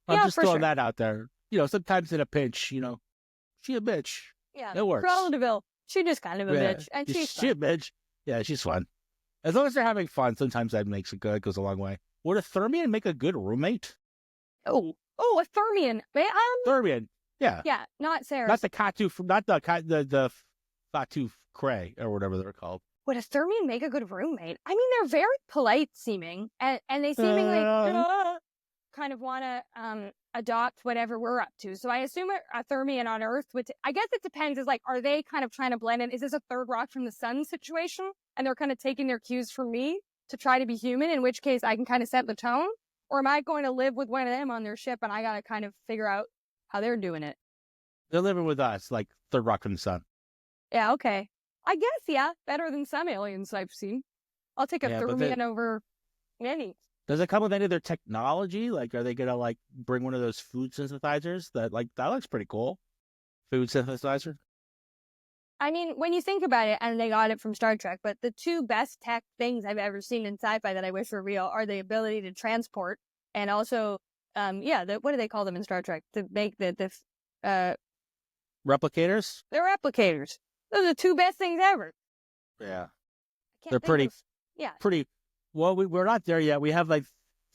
I'm just throwing that out there. Sometimes in a pinch, she a bitch. Yeah, it works. Cruella de Vil, she just kind of a bitch, and she a bitch. Yeah, she's fun. As long as they're having fun, sometimes that makes it good. It goes a long way. Would a Thermian make a good roommate? Oh, a Thermian. Thermian. Yeah. Yeah, not Sarah. Not the Katu, not the Fatu Cray or whatever they're called. Would a Thermian make a good roommate? I mean, they're very polite seeming, and they seemingly kind of want to adopt whatever we're up to. So I assume a Thermian on Earth would. I guess it depends. Is like, are they kind of trying to blend in? Is this a third rock from the sun situation, and they're kind of taking their cues from me to try to be human? In which case, I can kind of set the tone, or am I going to live with one of them on their ship, and I got to kind of figure out how they're doing it? They're living with us, like third rock from the sun. Yeah. Okay. I guess, better than some aliens I've seen. I'll take a Thermian over any. Does it come with any of their technology? Like, are they going to, bring one of those food synthesizers that looks pretty cool? Food synthesizer? I mean, when you think about it, and they got it from Star Trek, but the two best tech things I've ever seen in sci-fi that I wish were real are the ability to transport and also, what do they call them in Star Trek? To make replicators? They're replicators. Those are the two best things ever. Yeah. They're pretty. Pretty. Well, we're not there yet. We have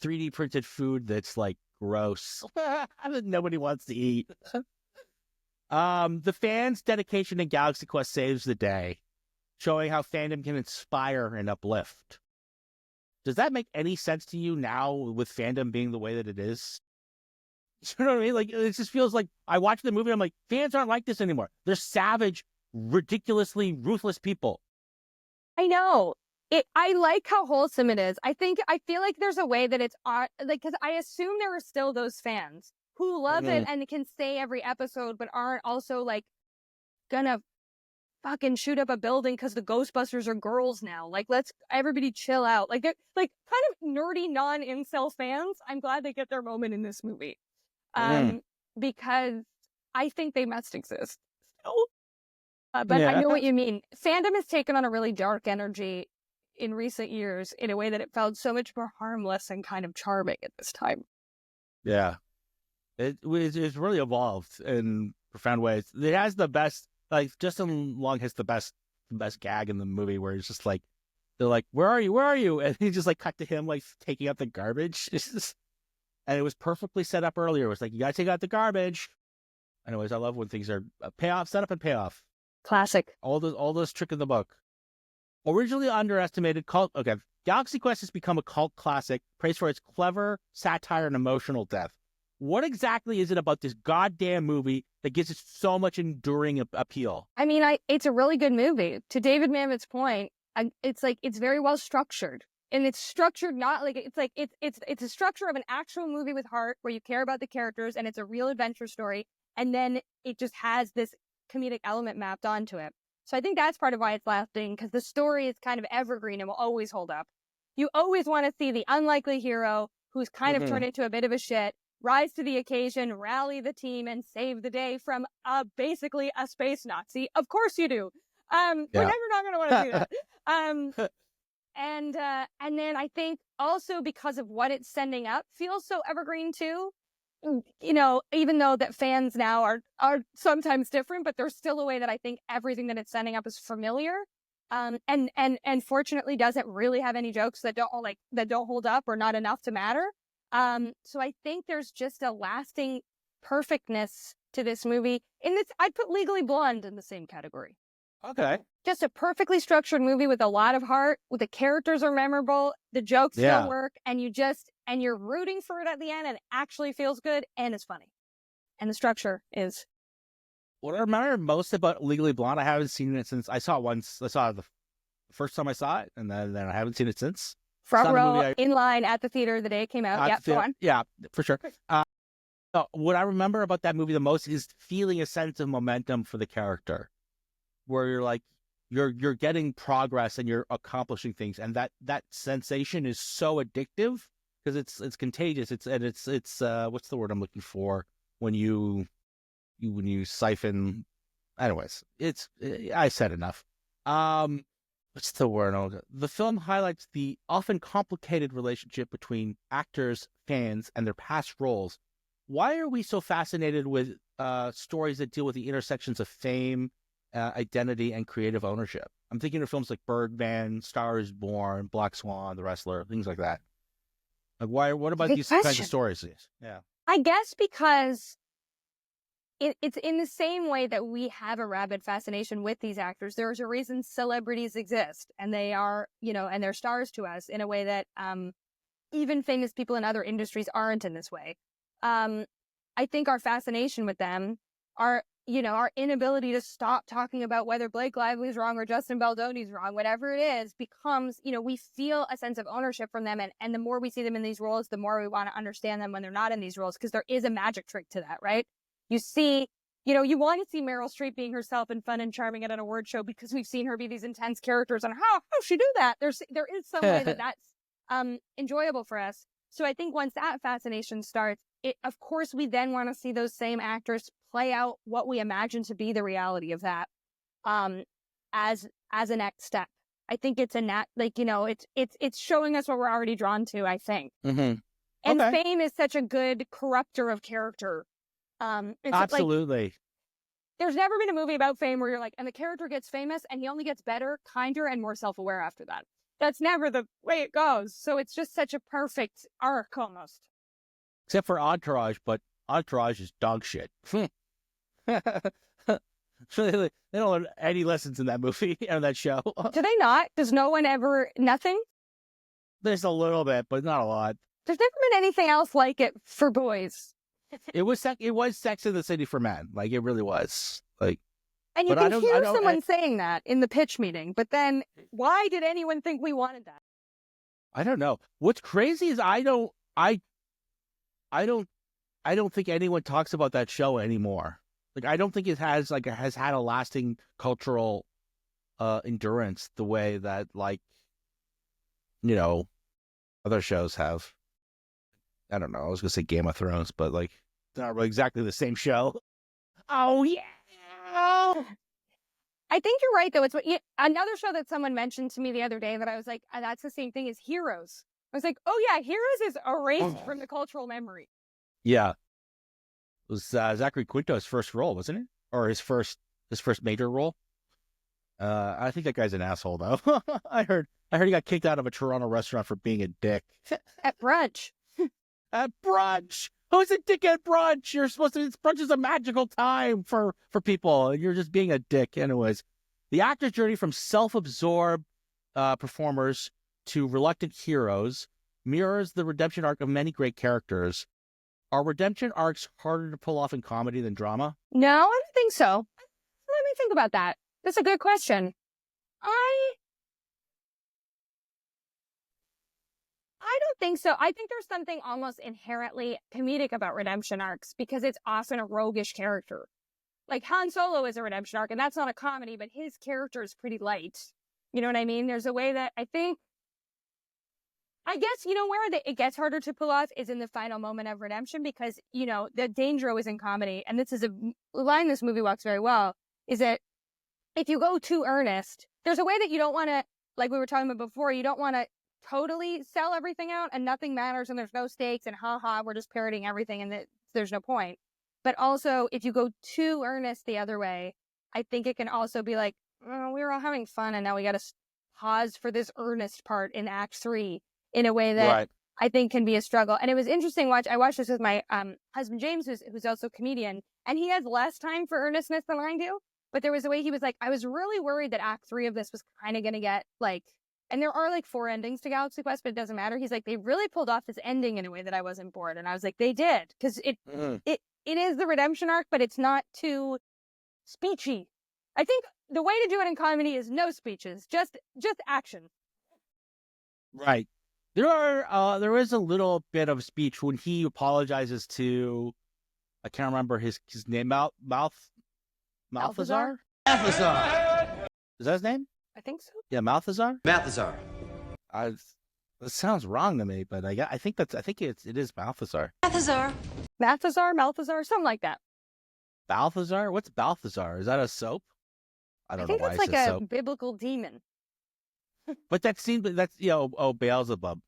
3D printed food that's gross. Nobody wants to eat. The fans' dedication to Galaxy Quest saves the day, showing how fandom can inspire and uplift. Does that make any sense to you now with fandom being the way that it is? You know what I mean? It just feels like I watch the movie and I'm like, fans aren't like this anymore. They're savage, ridiculously ruthless people. I know. I like how wholesome it is. I feel like there's a way that it's because I assume there are still those fans who love it and can stay every episode, but aren't also gonna fucking shoot up a building because the Ghostbusters are girls now. Let's everybody chill out. They're kind of nerdy non-incel fans. I'm glad they get their moment in this movie, because I think they must exist. But I know what you mean. Fandom has taken on a really dark energy in recent years in a way that it felt so much more harmless and kind of charming at this time. Yeah. It's really evolved in profound ways. It has the best, Justin Long has the best gag in the movie where it's just they're like, where are you? Where are you? And he just cut to him taking out the garbage. And it was perfectly set up earlier. It was you got to take out the garbage. Anyways, I love when things are payoff, set up and payoff. Classic. All those trick in the book. Originally underestimated cult. Okay, Galaxy Quest has become a cult classic, praised for its clever satire and emotional depth. What exactly is it about this goddamn movie that gives it so much enduring appeal? I mean, it's a really good movie. To David Mamet's point, it's very well structured, and it's structured not it's a structure of an actual movie with heart, where you care about the characters, and it's a real adventure story, and then it just has this comedic element mapped onto it. So I think that's part of why it's lasting, because the story is kind of evergreen and will always hold up. You always want to see the unlikely hero who's kind of turned into a bit of a shit, rise to the occasion, rally the team, and save the day from basically a space Nazi. Of course you do. We're never not going to want to do that. And then I think also because of what it's sending up feels so evergreen too. Even though that fans now are sometimes different, but there's still a way that I think everything that it's sending up is familiar. And fortunately doesn't really have any jokes that don't hold up or not enough to matter. So I think there's just a lasting perfectness to this movie. I'd put Legally Blonde in the same category. Okay. just a perfectly structured movie with a lot of heart, with the characters are memorable, the jokes still work, and you're rooting for it at the end, and it actually feels good and it's funny. And the structure is. What I remember most about Legally Blonde, I haven't seen it since I saw it once. I saw it the first time I saw it, and then I haven't seen it since. Front row, in line at the theater the day it came out. Yeah, go on. Yeah, for sure. What I remember about that movie the most is feeling a sense of momentum for the character, where you're like, you're getting progress and you're accomplishing things, and that sensation is so addictive because it's contagious. It's what's the word I'm looking for when you siphon. Anyways, I said enough. What's the word? The film highlights the often complicated relationship between actors, fans, and their past roles. Why are we so fascinated with stories that deal with the intersections of fame, identity, and creative ownership? I'm thinking of films like Birdman, Star is Born, Black Swan, The Wrestler, things like that. Like, why? What about these kinds of stories? Yeah, I guess because it's in the same way that we have a rabid fascination with these actors. There's a reason celebrities exist, and they are, and they're stars to us in a way that even famous people in other industries aren't in this way. I think our fascination with them, our inability to stop talking about whether Blake Lively's wrong or Justin Baldoni's wrong, whatever it is, becomes, we feel a sense of ownership from them. And the more we see them in these roles, the more we want to understand them when they're not in these roles, because there is a magic trick to that, right? You see, you want to see Meryl Streep being herself and fun and charming at an award show because we've seen her be these intense characters, and how she do that? There is some way that's enjoyable for us. So I think once that fascination starts, of course, we then want to see those same actors play out what we imagine to be the reality of that, as a next step. I think it's it's showing us what we're already drawn to, I think. Mm-hmm. And fame is such a good corruptor of character. Absolutely. There's never been a movie about fame where you're like, and the character gets famous and he only gets better, kinder, and more self-aware after that. That's never the way it goes. So it's just such a perfect arc almost. Except for Entourage, but Entourage is dog shit. They don't learn any lessons in that movie or that show. Do they not? Does no one ever, nothing? There's a little bit, but not a lot. There's never been anything else like it for boys. It was Sex in the City for men. Like, it really was. Like, and you can hear someone saying that in the pitch meeting, but then why did anyone think we wanted that? I don't know. What's crazy is I don't think anyone talks about that show anymore. Like, I don't think it has had a lasting cultural endurance the way that, like, other shows have. I don't know. I was gonna say Game of Thrones, but like, it's not really exactly the same show. Oh yeah. I think you're right, though. It's another show that someone mentioned to me the other day that I was like, that's the same thing as Heroes. I was like, oh yeah, Heroes is erased from the cultural memory. Yeah. It was Zachary Quinto's first role, wasn't it? Or his first major role? I think that guy's an asshole, though. I heard he got kicked out of a Toronto restaurant for being a dick. At brunch. At brunch. Who's a dick at brunch? You're supposed to. Brunch is a magical time for people, and you're just being a dick. Anyways, the actor's journey from self-absorbed performers to reluctant heroes mirrors the redemption arc of many great characters. Are redemption arcs harder to pull off in comedy than drama? No, I don't think so. Let me think about that. That's a good question. I don't think so. I think there's something almost inherently comedic about redemption arcs because it's often a roguish character. Like Han Solo is a redemption arc, and that's not a comedy, but his character is pretty light. You know what I mean? There's a way that I guess, where it gets harder to pull off is in the final moment of redemption because, the danger always in comedy, and this is a line this movie walks very well, is that if you go too earnest, there's a way that you don't want to, like we were talking about before, you don't want to totally sell everything out and nothing matters and there's no stakes and we're just parodying everything and there's no point. But also, if you go too earnest the other way, I think it can also be like, oh, we were all having fun and now we got to pause for this earnest part in Act 3 in a way that right. I think can be a struggle. And it was interesting I watched this with my husband James, who's also a comedian, and he has less time for earnestness than I do. but there was a way he was like, I was really worried that Act 3 of this was kind of going to get like, and there are like 4 endings to Galaxy Quest, but it doesn't matter. He's like, they really pulled off this ending in a way that I wasn't bored. And I was like, they did, because it is the redemption arc, but it's not too speechy. I think the way to do it in comedy is no speeches, just action. Right. There is a little bit of speech when he apologizes to, I can't remember his name, Malthazar? Balthazar? Is that his name? I think so. Yeah, Malthazar? Balthazar. That sounds wrong to me, but I think it is Balthazar. Malthazar, something like that. Balthazar? What's Balthazar? Is that a soap? I don't know think why that's it's like a soap. biblical demon. But that's Beelzebub.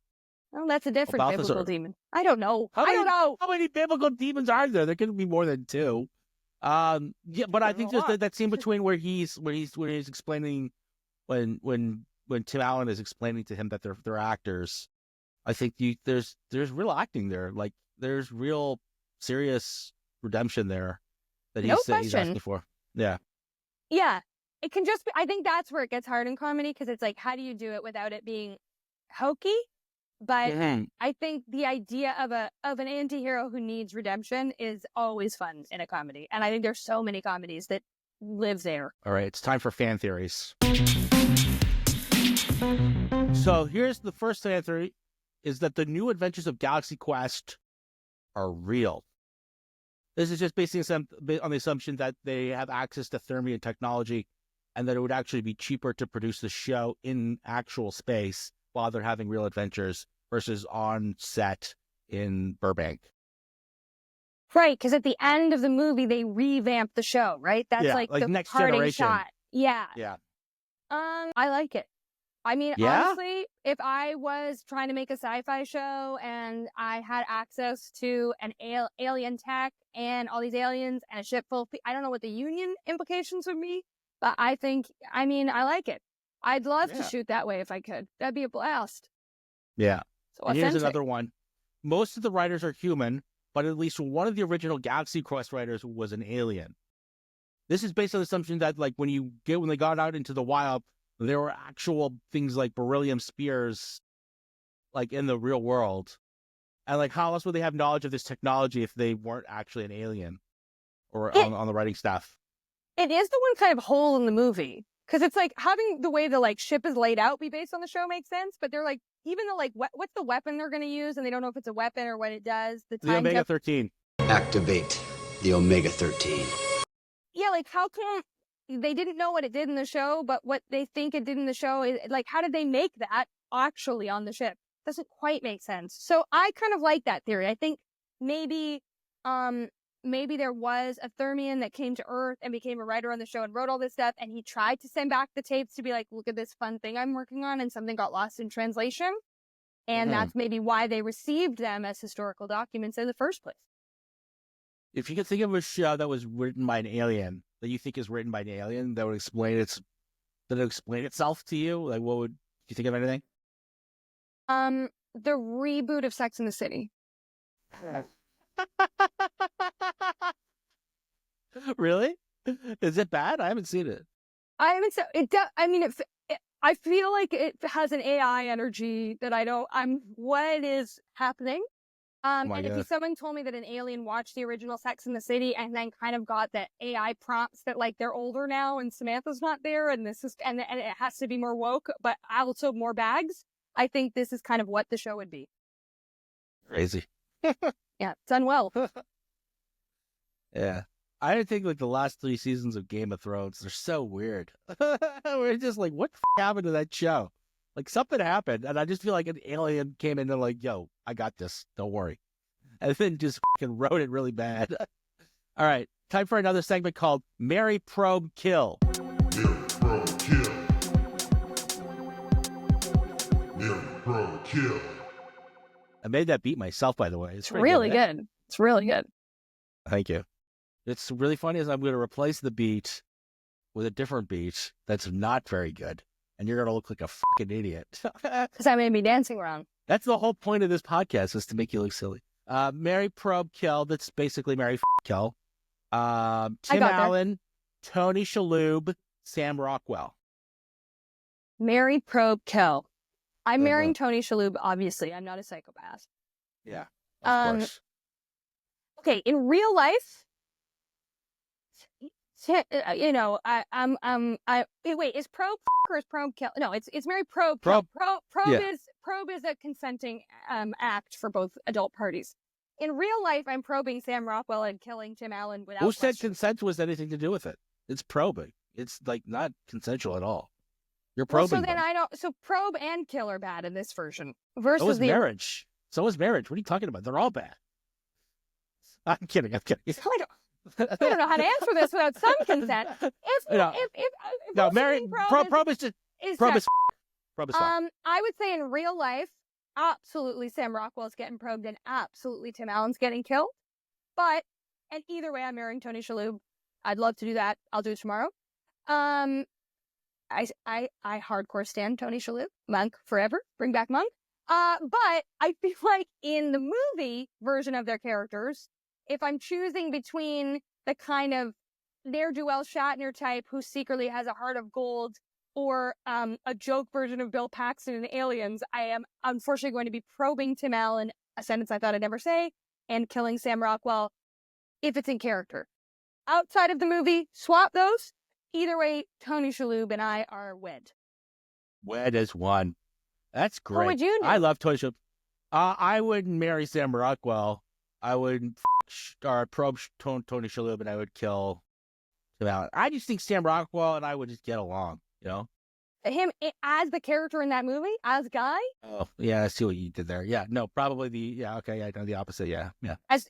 Well, that's a different Balthazar. biblical demon. I don't know. I don't know. How many biblical demons are there? There can be more than 2. Yeah, but I think just that scene between where he's explaining when Tim Allen is explaining to him that they're actors. I think there's real acting there. Like there's real serious redemption there that he's asking for. Yeah. Yeah. It can just be, I think that's where it gets hard in comedy, because it's like, how do you do it without it being hokey? But I think the idea of an anti-hero who needs redemption is always fun in a comedy. And I think there's so many comedies that live there. All right, it's time for fan theories. So here's the first fan theory, is that the new adventures of Galaxy Quest are real. This is just based on the assumption that they have access to Thermian technology and that it would actually be cheaper to produce the show in actual space while they're having real adventures versus on set in Burbank. Right, because at the end of the movie, they revamp the show, right? That's like the Next parting Generation. shot. Yeah. Yeah. I like it. I mean, honestly, if I was trying to make a sci-fi show and I had access to an alien tech and all these aliens and a ship full of I don't know what the union implications would be, but I like it. I'd love to shoot that way if I could. That'd be a blast. Yeah. So and here's another one. Most of the writers are human, but at least one of the original Galaxy Quest writers was an alien. This is based on the assumption that, like, when they got out into the wild, there were actual things like beryllium spears, like, in the real world. And, like, how else would they have knowledge of this technology if they weren't actually an alien or on the writing staff? It is the one kind of hole in the movie. Because it's like having the way the like ship is laid out be based on the show makes sense. But they're like, even the like, what's the weapon they're going to use? And they don't know if it's a weapon or what it does. The Omega-13. Activate the Omega-13. Yeah, like how come they didn't know what it did in the show, but what they think it did in the show is like, how did they make that actually on the ship? Doesn't quite make sense. So I kind of like that theory. I think maybe there was a Thermian that came to Earth and became a writer on the show and wrote all this stuff, and he tried to send back the tapes to be like, look at this fun thing I'm working on, and something got lost in translation. And that's maybe why they received them as historical documents in the first place. If you could think of a show that was written by an alien, that you think is written by an alien, that would explain itself to you, like, what would you think of anything? The reboot of Sex and the City. Really? Is it bad? I haven't seen it. I haven't seen it. I feel like it has an AI energy that what is happening? And if someone told me that an alien watched the original Sex and the City and then kind of got the AI prompts that like they're older now and Samantha's not there and this is and it has to be more woke, but also more bags, I think this is kind of what the show would be. Crazy. Yeah, it's done well. Yeah. I think like the last 3 seasons of Game of Thrones, they're so weird. We're just like, what the happened to that show? Like something happened, and I just feel like an alien came in and like, yo, I got this. Don't worry. And then just fucking wrote it really bad. All right. Time for another segment called Marry, Probe, Kill. Marry, probe, kill. Marry, probe, kill. I made that beat myself, by the way. It's really good. It's really good. Thank you. It's really funny is I'm going to replace the beat with a different beat that's not very good. And you're going to look like a fucking idiot. Because I may be dancing wrong. That's the whole point of this podcast, is to make you look silly. Marry, Probe, Kill. That's basically Marry, Kill. Tim Allen Tony Shalhoub, Sam Rockwell. Marry, probe, kill. I'm marrying Uh-huh. Tony Shalhoub, obviously. I'm not a psychopath. Yeah, of course. Okay, in real life, wait, is probe or is probe kill? No, it's marry, probe, kill. Yeah. Probe is a consenting act for both adult parties. In real life, I'm probing Sam Rockwell and killing Tim Allen without Who said question. consent was anything to do with it? It's probing. It's like not consensual at all. You're Well, probing. so then them. so probe and kill are bad in this version. So Versus is marriage. So is marriage. What are you talking about? They're all bad. I'm kidding. I don't know how to answer this without some consent. Probe is fine. I would say in real life, absolutely Sam Rockwell's getting probed and absolutely Tim Allen's getting killed. And either way, I'm marrying Tony Shalhoub. I'd love to do that. I'll do it tomorrow. I hardcore stand Tony Shalhoub. Monk forever. Bring back Monk. But I feel like in the movie version of their characters, if I'm choosing between the kind of ne'er-do-well Shatner type who secretly has a heart of gold or a joke version of Bill Paxton in Aliens, I am unfortunately going to be probing Tim Allen, a sentence I thought I'd never say, and killing Sam Rockwell if it's in character. Outside of the movie, swap those. Either way, Tony Shalhoub and I are wed. Wed as one. That's great. What would you do? I love Tony Shalhoub. I wouldn't marry Sam Rockwell. I would probe Tony Shalhoub and I would kill Tim Allen. I just think Sam Rockwell and I would just get along, you know? Him as the character in that movie, as Guy? Oh, yeah, I see what you did there. Yeah, no, probably the opposite, yeah. As,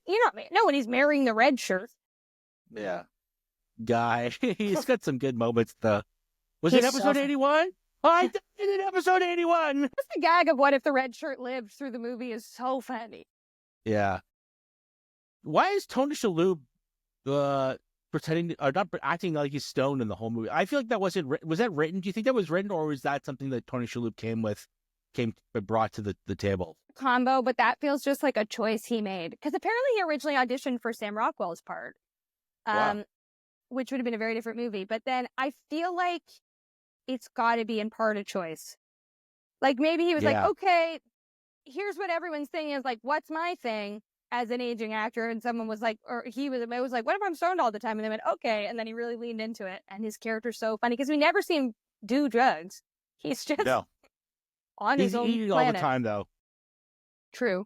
when he's marrying the red shirt. Yeah. Guy. He's got some good moments, though. Was it He's episode 81? I did it in episode 81! Just the gag of what if the red shirt lived through the movie is so funny. Yeah. Why is Tony Shalhoub pretending not acting like he's stoned in the whole movie? I feel like that wasn't written. Was that written? Do you think that was written, or was that something that Tony Shalhoub brought to the table? Combo, but that feels just like a choice he made. Because apparently he originally auditioned for Sam Rockwell's part. Wow. Which would have been a very different movie. But then I feel like it's got to be in part a choice. Like maybe he was like, okay, here's what everyone's saying is like, what's my thing as an aging actor? And someone was like, it was like, what if I'm stoned all the time? And they went, okay. And then he really leaned into it. And his character's so funny because we never see him do drugs. He's just on his own eating planet. all the time, though. True.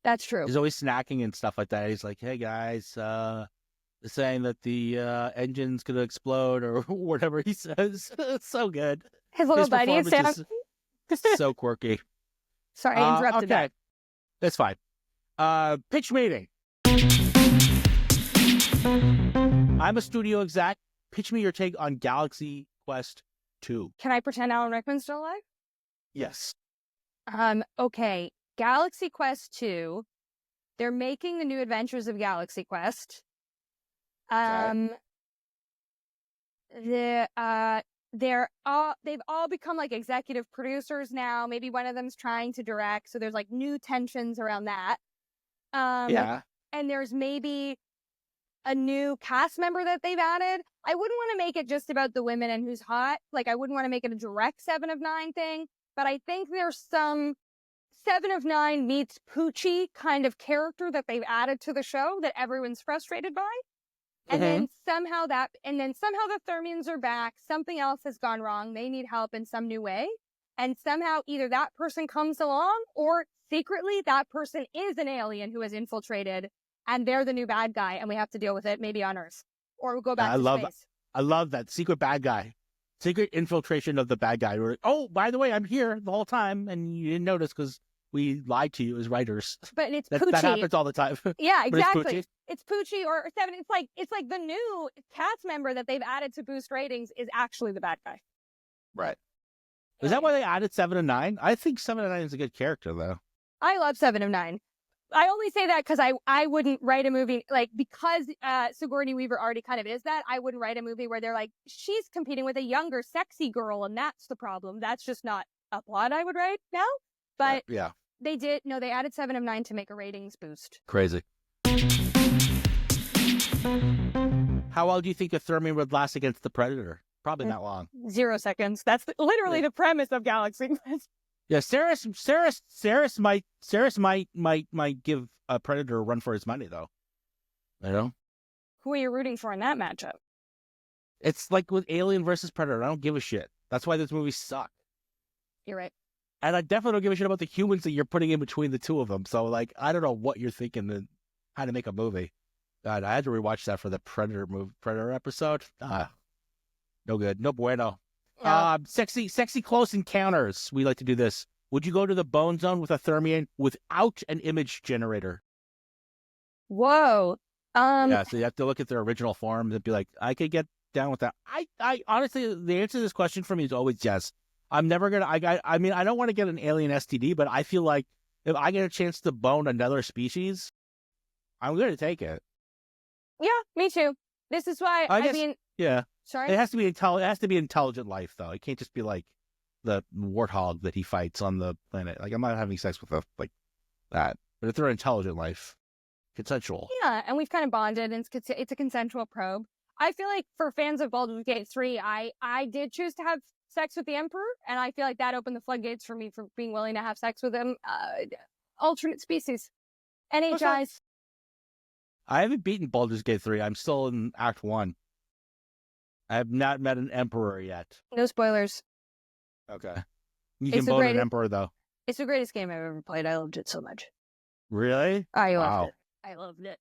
That's true. He's always snacking and stuff like that. He's like, hey, guys, saying that the engine's going to explode or whatever he says. It's so good. His little buddy, Sam. So quirky. Sorry, I interrupted that. That's fine. Pitch meeting. I'm a studio exec. Pitch me your take on Galaxy Quest 2. Can I pretend Alan Rickman's still alive? Yes. Okay. Galaxy Quest 2. They're making the New Adventures of Galaxy Quest. They've all become like executive producers now. Maybe one of them's trying to direct, so there's like new tensions around that. And there's maybe a new cast member that they've added. I wouldn't want to make it just about the women and who's hot. Like I wouldn't want to make it a direct 7 of 9 thing, but I think there's some 7 of 9 meets Poochie kind of character that they've added to the show that everyone's frustrated by. And then somehow the Thermians are back. Something else has gone wrong. They need help in some new way. And somehow either that person comes along or secretly that person is an alien who has infiltrated and they're the new bad guy and we have to deal with it maybe on Earth or we'll go back to space. I love that. Secret bad guy. Secret infiltration of the bad guy. We're like, oh, by the way, I'm here the whole time and you didn't notice because we lied to you as writers. But it's Poochie. That happens all the time. Yeah, exactly. It's Poochie or 7. It's like the new cast member that they've added to boost ratings is actually the bad guy. Right. Is that why they added 7 of 9? I think 7 of 9 is a good character, though. I love 7 of 9. I only say that because I wouldn't write a movie, like, because Sigourney Weaver already kind of is that, I wouldn't write a movie where they're like, she's competing with a younger, sexy girl, and that's the problem. That's just not a plot I would write now. But they added 7 of 9 to make a ratings boost. Crazy. How long do you think a Thermian would last against the Predator? Probably not long. 0 seconds. That's literally the premise of Galaxy Quest. Yeah, Ceres might give a Predator a run for his money, though. You know? Who are you rooting for in that matchup? It's like with Alien versus Predator. I don't give a shit. That's why those movies suck. You're right. And I definitely don't give a shit about the humans that you're putting in between the two of them. So, like, I don't know what you're thinking and how to make a movie. God, I had to rewatch that for the Predator episode. No good. No bueno. Yeah. Sexy close encounters. We like to do this. Would you go to the Bone Zone with a Thermian without an image generator? Whoa. Yeah, so you have to look at their original forms and be like, I could get down with that. I honestly, the answer to this question for me is always yes. I'm never gonna. I mean, I don't want to get an alien STD, but I feel like if I get a chance to bone another species, I'm gonna take it. Yeah, me too. This is why I mean. Yeah. Sorry. It has to be It has to be intelligent life, though. It can't just be like the warthog that he fights on the planet. Like, I'm not having sex with like that. But if they're intelligent life, consensual. Yeah, and we've kind of bonded, and it's a consensual probe. I feel like for fans of Baldur's Gate 3, I did choose to have sex with the Emperor, and I feel like that opened the floodgates for me for being willing to have sex with him. Alternate species. NHIs. I haven't beaten Baldur's Gate 3. I'm still in Act 1. I have not met an Emperor yet. No spoilers. Okay. You can bone an Emperor, though. It's the greatest game I've ever played. I loved it so much. Really? I loved it. I loved it.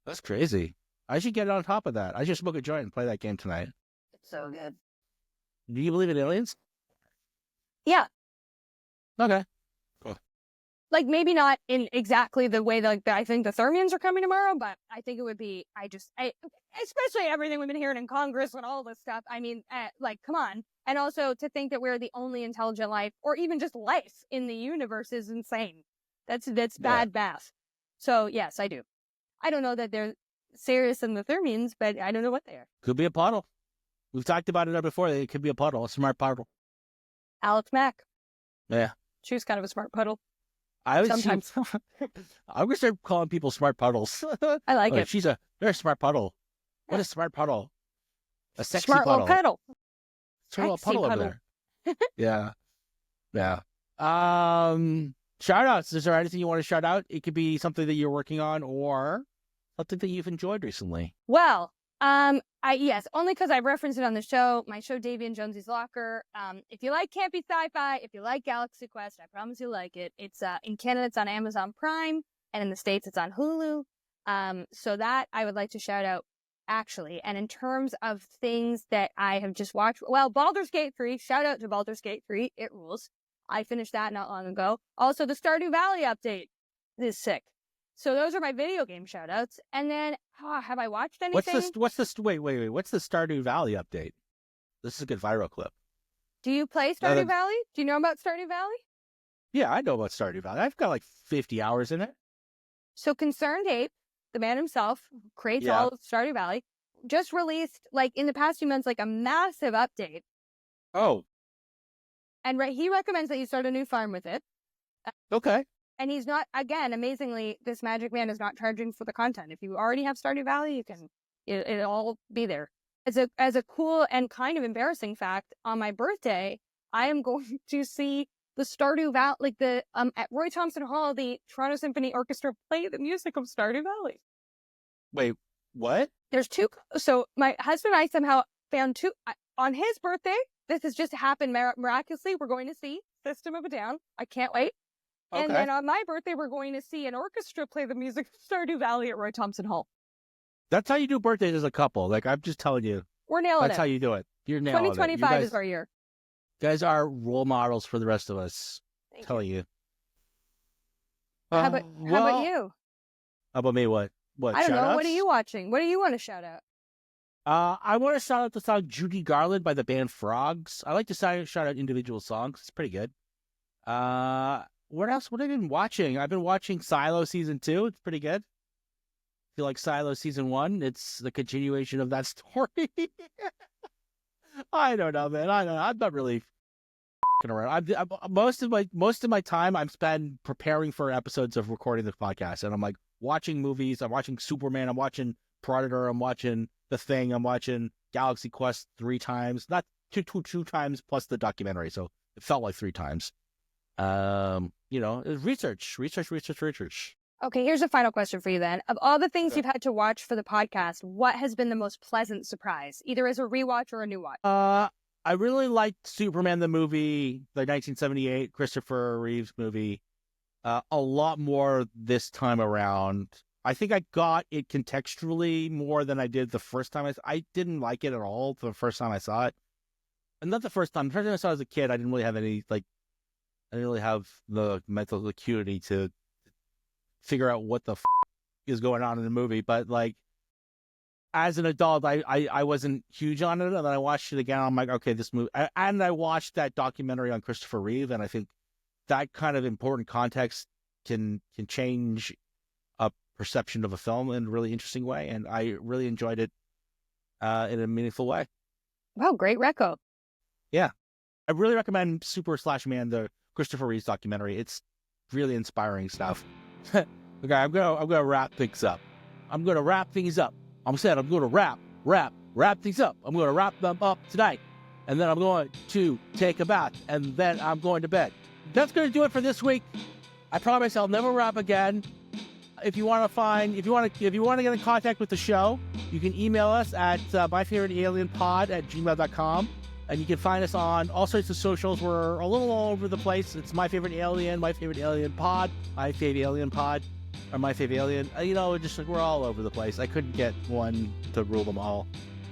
That's crazy. I should get on top of that. I should smoke a joint and play that game tonight. It's so good. Do you believe in aliens? Yeah. Okay. Like, maybe not in exactly the way that I think the Thermians are coming tomorrow, but I think it would be, especially everything we've been hearing in Congress and all this stuff. I mean, like, come on. And also to think that we're the only intelligent life, or even just life in the universe, is insane. That's bad math. So, yes, I do. I don't know that they're serious in the Thermians, but I don't know what they are. Could be a puddle. We've talked about it before. It could be a puddle, a smart puddle. Alex Mack. Yeah. She was kind of a smart puddle. Sometimes. I'm going to start calling people smart puddles. I like it. She's a very smart puddle. What a smart puddle. A sexy smart puddle. Little puddle. Smart little puddle over there. Yeah. Yeah. Shout outs. Is there anything you want to shout out? It could be something that you're working on or something that you've enjoyed recently. Well, yes, only because I referenced it on the show. My show, Davy and Jonesy's Locker. If you like campy sci-fi, if you like Galaxy Quest, I promise you'll like it. It's in Canada, it's on Amazon Prime, and in the States, it's on Hulu. So that I would like to shout out, actually. And in terms of things that I have just watched, well, Baldur's Gate 3. Shout out to Baldur's Gate 3. It rules. I finished that not long ago. Also, the Stardew Valley update is sick. So those are my video game shout-outs. And then, have I watched anything? Wait, what's the Stardew Valley update? This is a good viral clip. Do you play Stardew Valley? Do you know about Stardew Valley? Yeah, I know about Stardew Valley. I've got like 50 hours in it. So Concerned Ape, the man himself, creates all of Stardew Valley, just released, like, in the past few months, like, a massive update. Oh. And he recommends that you start a new farm with it. Okay. And he's not, again, amazingly, this magic man is not charging for the content. If you already have Stardew Valley, it'll all be there. As a cool and kind of embarrassing fact, on my birthday, I am going to see the Stardew Valley, like at Roy Thompson Hall, the Toronto Symphony Orchestra play the music of Stardew Valley. Wait, what? There's two. So my husband and I somehow found two on his birthday. This has just happened miraculously. We're going to see System of a Down. I can't wait. And then on my birthday, we're going to see an orchestra play the music of Stardew Valley at Roy Thompson Hall. That's how you do birthdays as a couple. Like, I'm just telling you. We're nailing it. That's how you do it. You're nailing it. 2025 is our year. Guys are role models for the rest of us. Thank telling you. How about you? How about me? What? I don't know. What are you watching? What do you want to shout out? I want to shout out the song Judy Garland by the band Frogs. I like to shout out individual songs. It's pretty good. What else? What have I been watching? I've been watching Silo Season 2. It's pretty good. If you like Silo Season 1, it's the continuation of that story. I don't know, man. I don't know. I'm not really around. Most of my time I'm spent preparing for episodes of recording this podcast, and I'm like watching movies. I'm watching Superman. I'm watching Predator. I'm watching The Thing. I'm watching Galaxy Quest 3 times, not two times plus the documentary. So it felt like 3 times. Research. Okay, here's a final question for you then. Of all the things you've had to watch for the podcast, what has been the most pleasant surprise, either as a rewatch or a new watch? I really liked Superman the movie, the 1978 Christopher Reeves movie, a lot more this time around. I think I got it contextually more than I did the first time. I didn't like it at all the first time I saw it. And not the first time. The first time I saw it as a kid, I didn't really have I didn't really have the mental acuity to figure out what the is going on in the movie. But like, as an adult, I wasn't huge on it. And then I watched it again. I'm like, okay, this movie. And I watched that documentary on Christopher Reeve. And I think that kind of important context can change a perception of a film in a really interesting way. And I really enjoyed it in a meaningful way. Wow, great reco. Yeah. I really recommend Super/Man, the Christopher Reeves documentary. It's really inspiring stuff. Okay, I'm gonna wrap things up. I'm gonna wrap things up. I'm gonna wrap things up. I'm gonna wrap them up tonight. And then I'm going to take a bath. And then I'm going to bed. That's gonna do it for this week. I promise I'll never rap again. If you want to get in contact with the show, you can email us at myfavoritealienpod@gmail.com. And you can find us on all sorts of socials. We're a little all over the place. It's My Favorite Alien, My Favorite Alien Pod, My Favorite Alien Pod, or My Favorite Alien. We're all over the place. I couldn't get one to rule them all.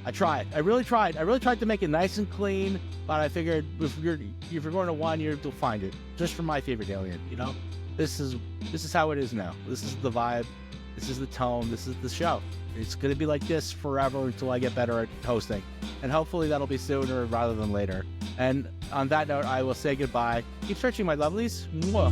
I tried. I really tried to make it nice and clean, but I figured if you're going to one, you'll find it. Just for My Favorite Alien, This is how it is now. This is the vibe. This is the tone. This is the show. It's going to be like this forever until I get better at hosting. And hopefully that'll be sooner rather than later. And on that note, I will say goodbye. Keep searching, my lovelies. Mwah.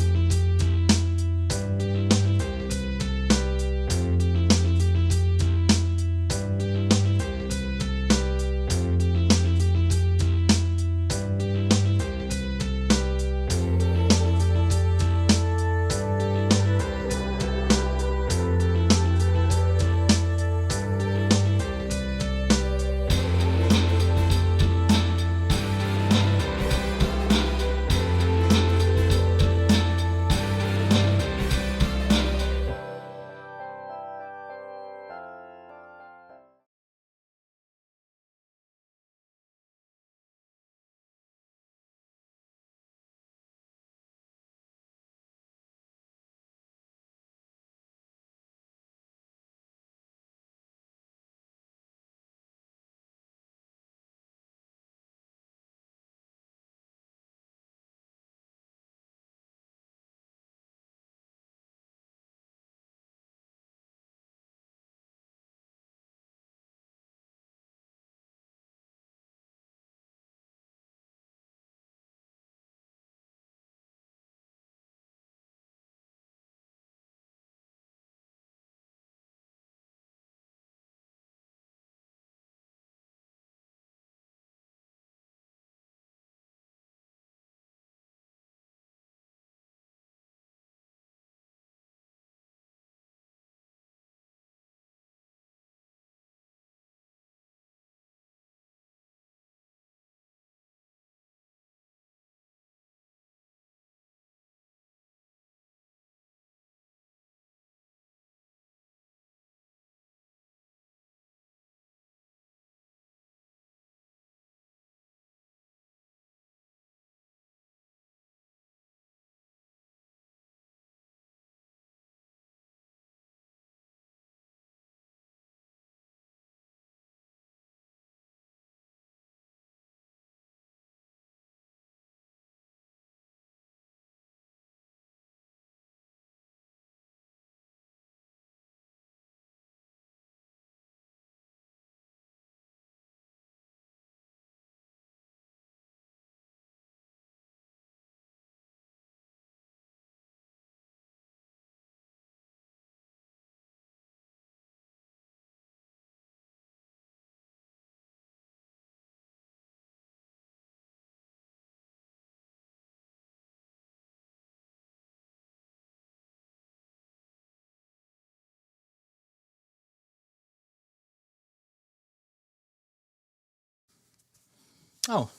Oh,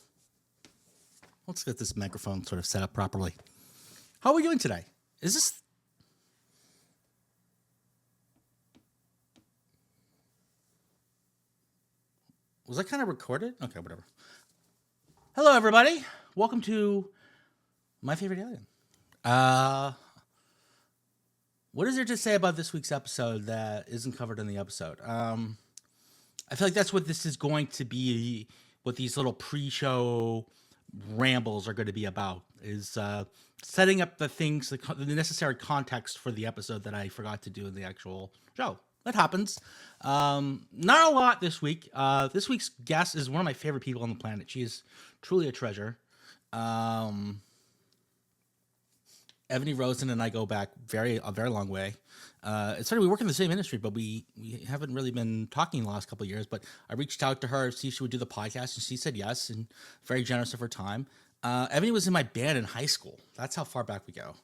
let's get this microphone sort of set up properly. How are we doing today? Is this... Was that kind of recorded? Okay, whatever. Hello, everybody. Welcome to My Favorite Alien. What is there to say about this week's episode that isn't covered in the episode? I feel like that's what this is going to be, what these little pre-show rambles are going to be about, is setting up the things, the necessary context for the episode that I forgot to do in the actual show. That happens. Not a lot this week. This week's guest is one of my favorite people on the planet. She is truly a treasure. Evany Rosen and I go back a very long way. It's funny, we work in the same industry, but we haven't really been talking the last couple of years. But I reached out to her to see if she would do the podcast, and she said yes, and very generous of her time. Evany was in my band in high school. That's how far back we go.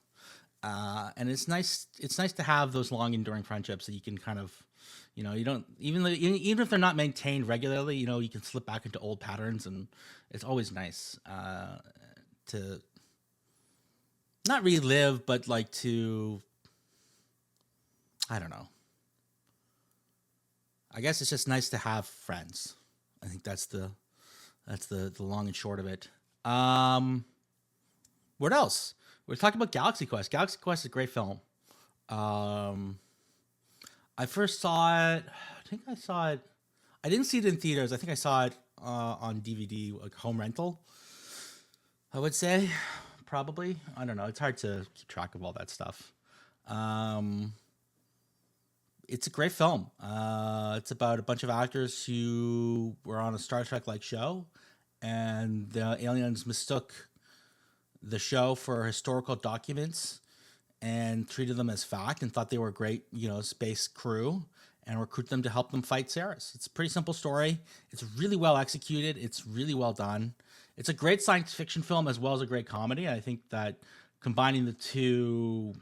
And it's nice. It's nice to have those long enduring friendships that you can kind of, you don't even if they're not maintained regularly, you can slip back into old patterns, and it's always nice to not relive, but like to, I don't know. I guess it's just nice to have friends. I think that's the long and short of it. What else? We're talking about Galaxy Quest. Galaxy Quest is a great film. I first saw it. I didn't see it in theaters. I think I saw it on DVD, like home rental, I would say. Probably. I don't know. It's hard to keep track of all that stuff. It's a great film. It's about a bunch of actors who were on a Star Trek-like show, and the aliens mistook the show for historical documents and treated them as fact and thought they were a great, space crew, and recruit them to help them fight Ceres. It's a pretty simple story. It's really well executed. It's really well done. It's a great science fiction film as well as a great comedy. I think that combining the two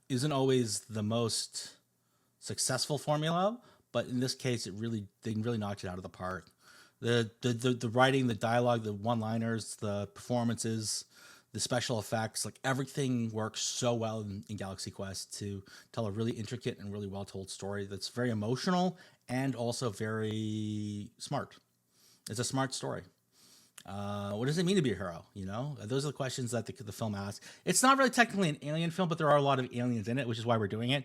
isn't always the most successful formula, but in this case, they really knocked it out of the park. The writing, the dialogue, the one-liners, the performances, the special effects, like everything works so well in Galaxy Quest to tell a really intricate and really well-told story that's very emotional and also very smart. It's a smart story. What does it mean to be a hero? Those are the questions that the film asks. It's not really technically an alien film, but there are a lot of aliens in it, which is why we're doing it.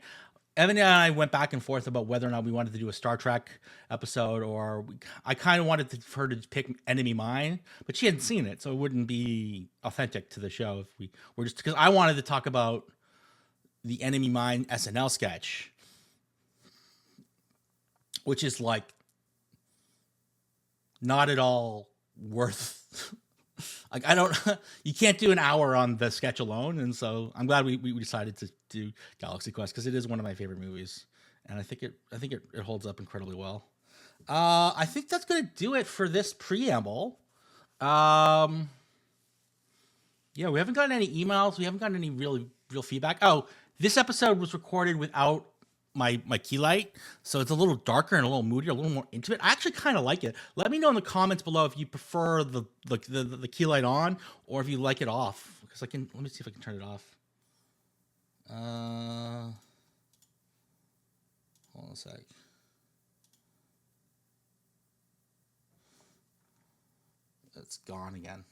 Evan and I went back and forth about whether or not we wanted to do a Star Trek episode, or I kind of wanted her to pick Enemy Mine, but she hadn't seen it, so it wouldn't be authentic to the show if we were just, because I wanted to talk about the Enemy Mine SNL sketch, which is like not at all worth. Like you can't do an hour on the sketch alone, and so I'm glad we decided to do Galaxy Quest because it is one of my favorite movies, and I think it holds up incredibly well. I think that's gonna do it for this preamble. Yeah, we haven't gotten any emails. We haven't gotten any real feedback. Oh, this episode was recorded without my key light, so it's a little darker and a little moodier, a little more intimate. I actually kind of like it. Let me know in the comments below if you prefer the key light on or if you like it off, because let me see if I can turn it off. Hold on a sec. It's gone again.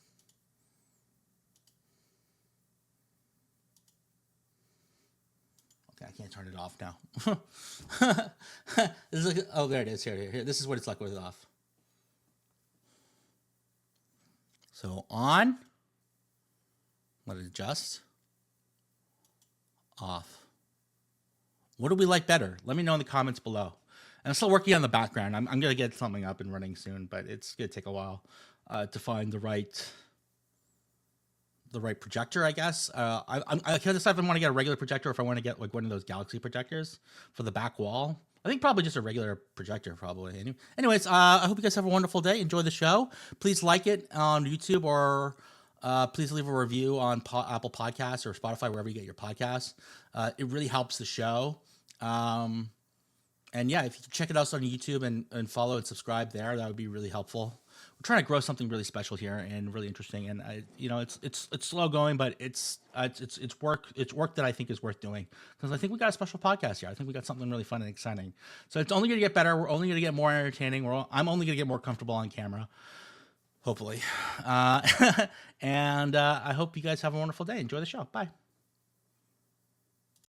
Okay, I can't turn it off now. This is like, oh, there it is. Here. This is what it's like with it off. So on. Let it adjust. Off. What do we like better? Let me know in the comments below. And I'm still working on the background. I'm going to get something up and running soon, but it's going to take a while to find the right projector, I guess. I can't decide if I want to get a regular projector or if I want to get like one of those Galaxy projectors for the back wall. I think probably just a regular projector, probably. Anyways, I hope you guys have a wonderful day. Enjoy the show. Please like it on YouTube, or please leave a review on Apple Podcasts or Spotify, wherever you get your podcasts. It really helps the show. And yeah, if you can check it out on YouTube and follow and subscribe there, that would be really helpful. trying to grow something really special here and really interesting. And it's slow going, but it's work. It's work that I think is worth doing, because I think we got a special podcast here. I think we got something really fun and exciting. So it's only going to get better. We're only going to get more entertaining. I'm only going to get more comfortable on camera, hopefully. And I hope you guys have a wonderful day. Enjoy the show. Bye.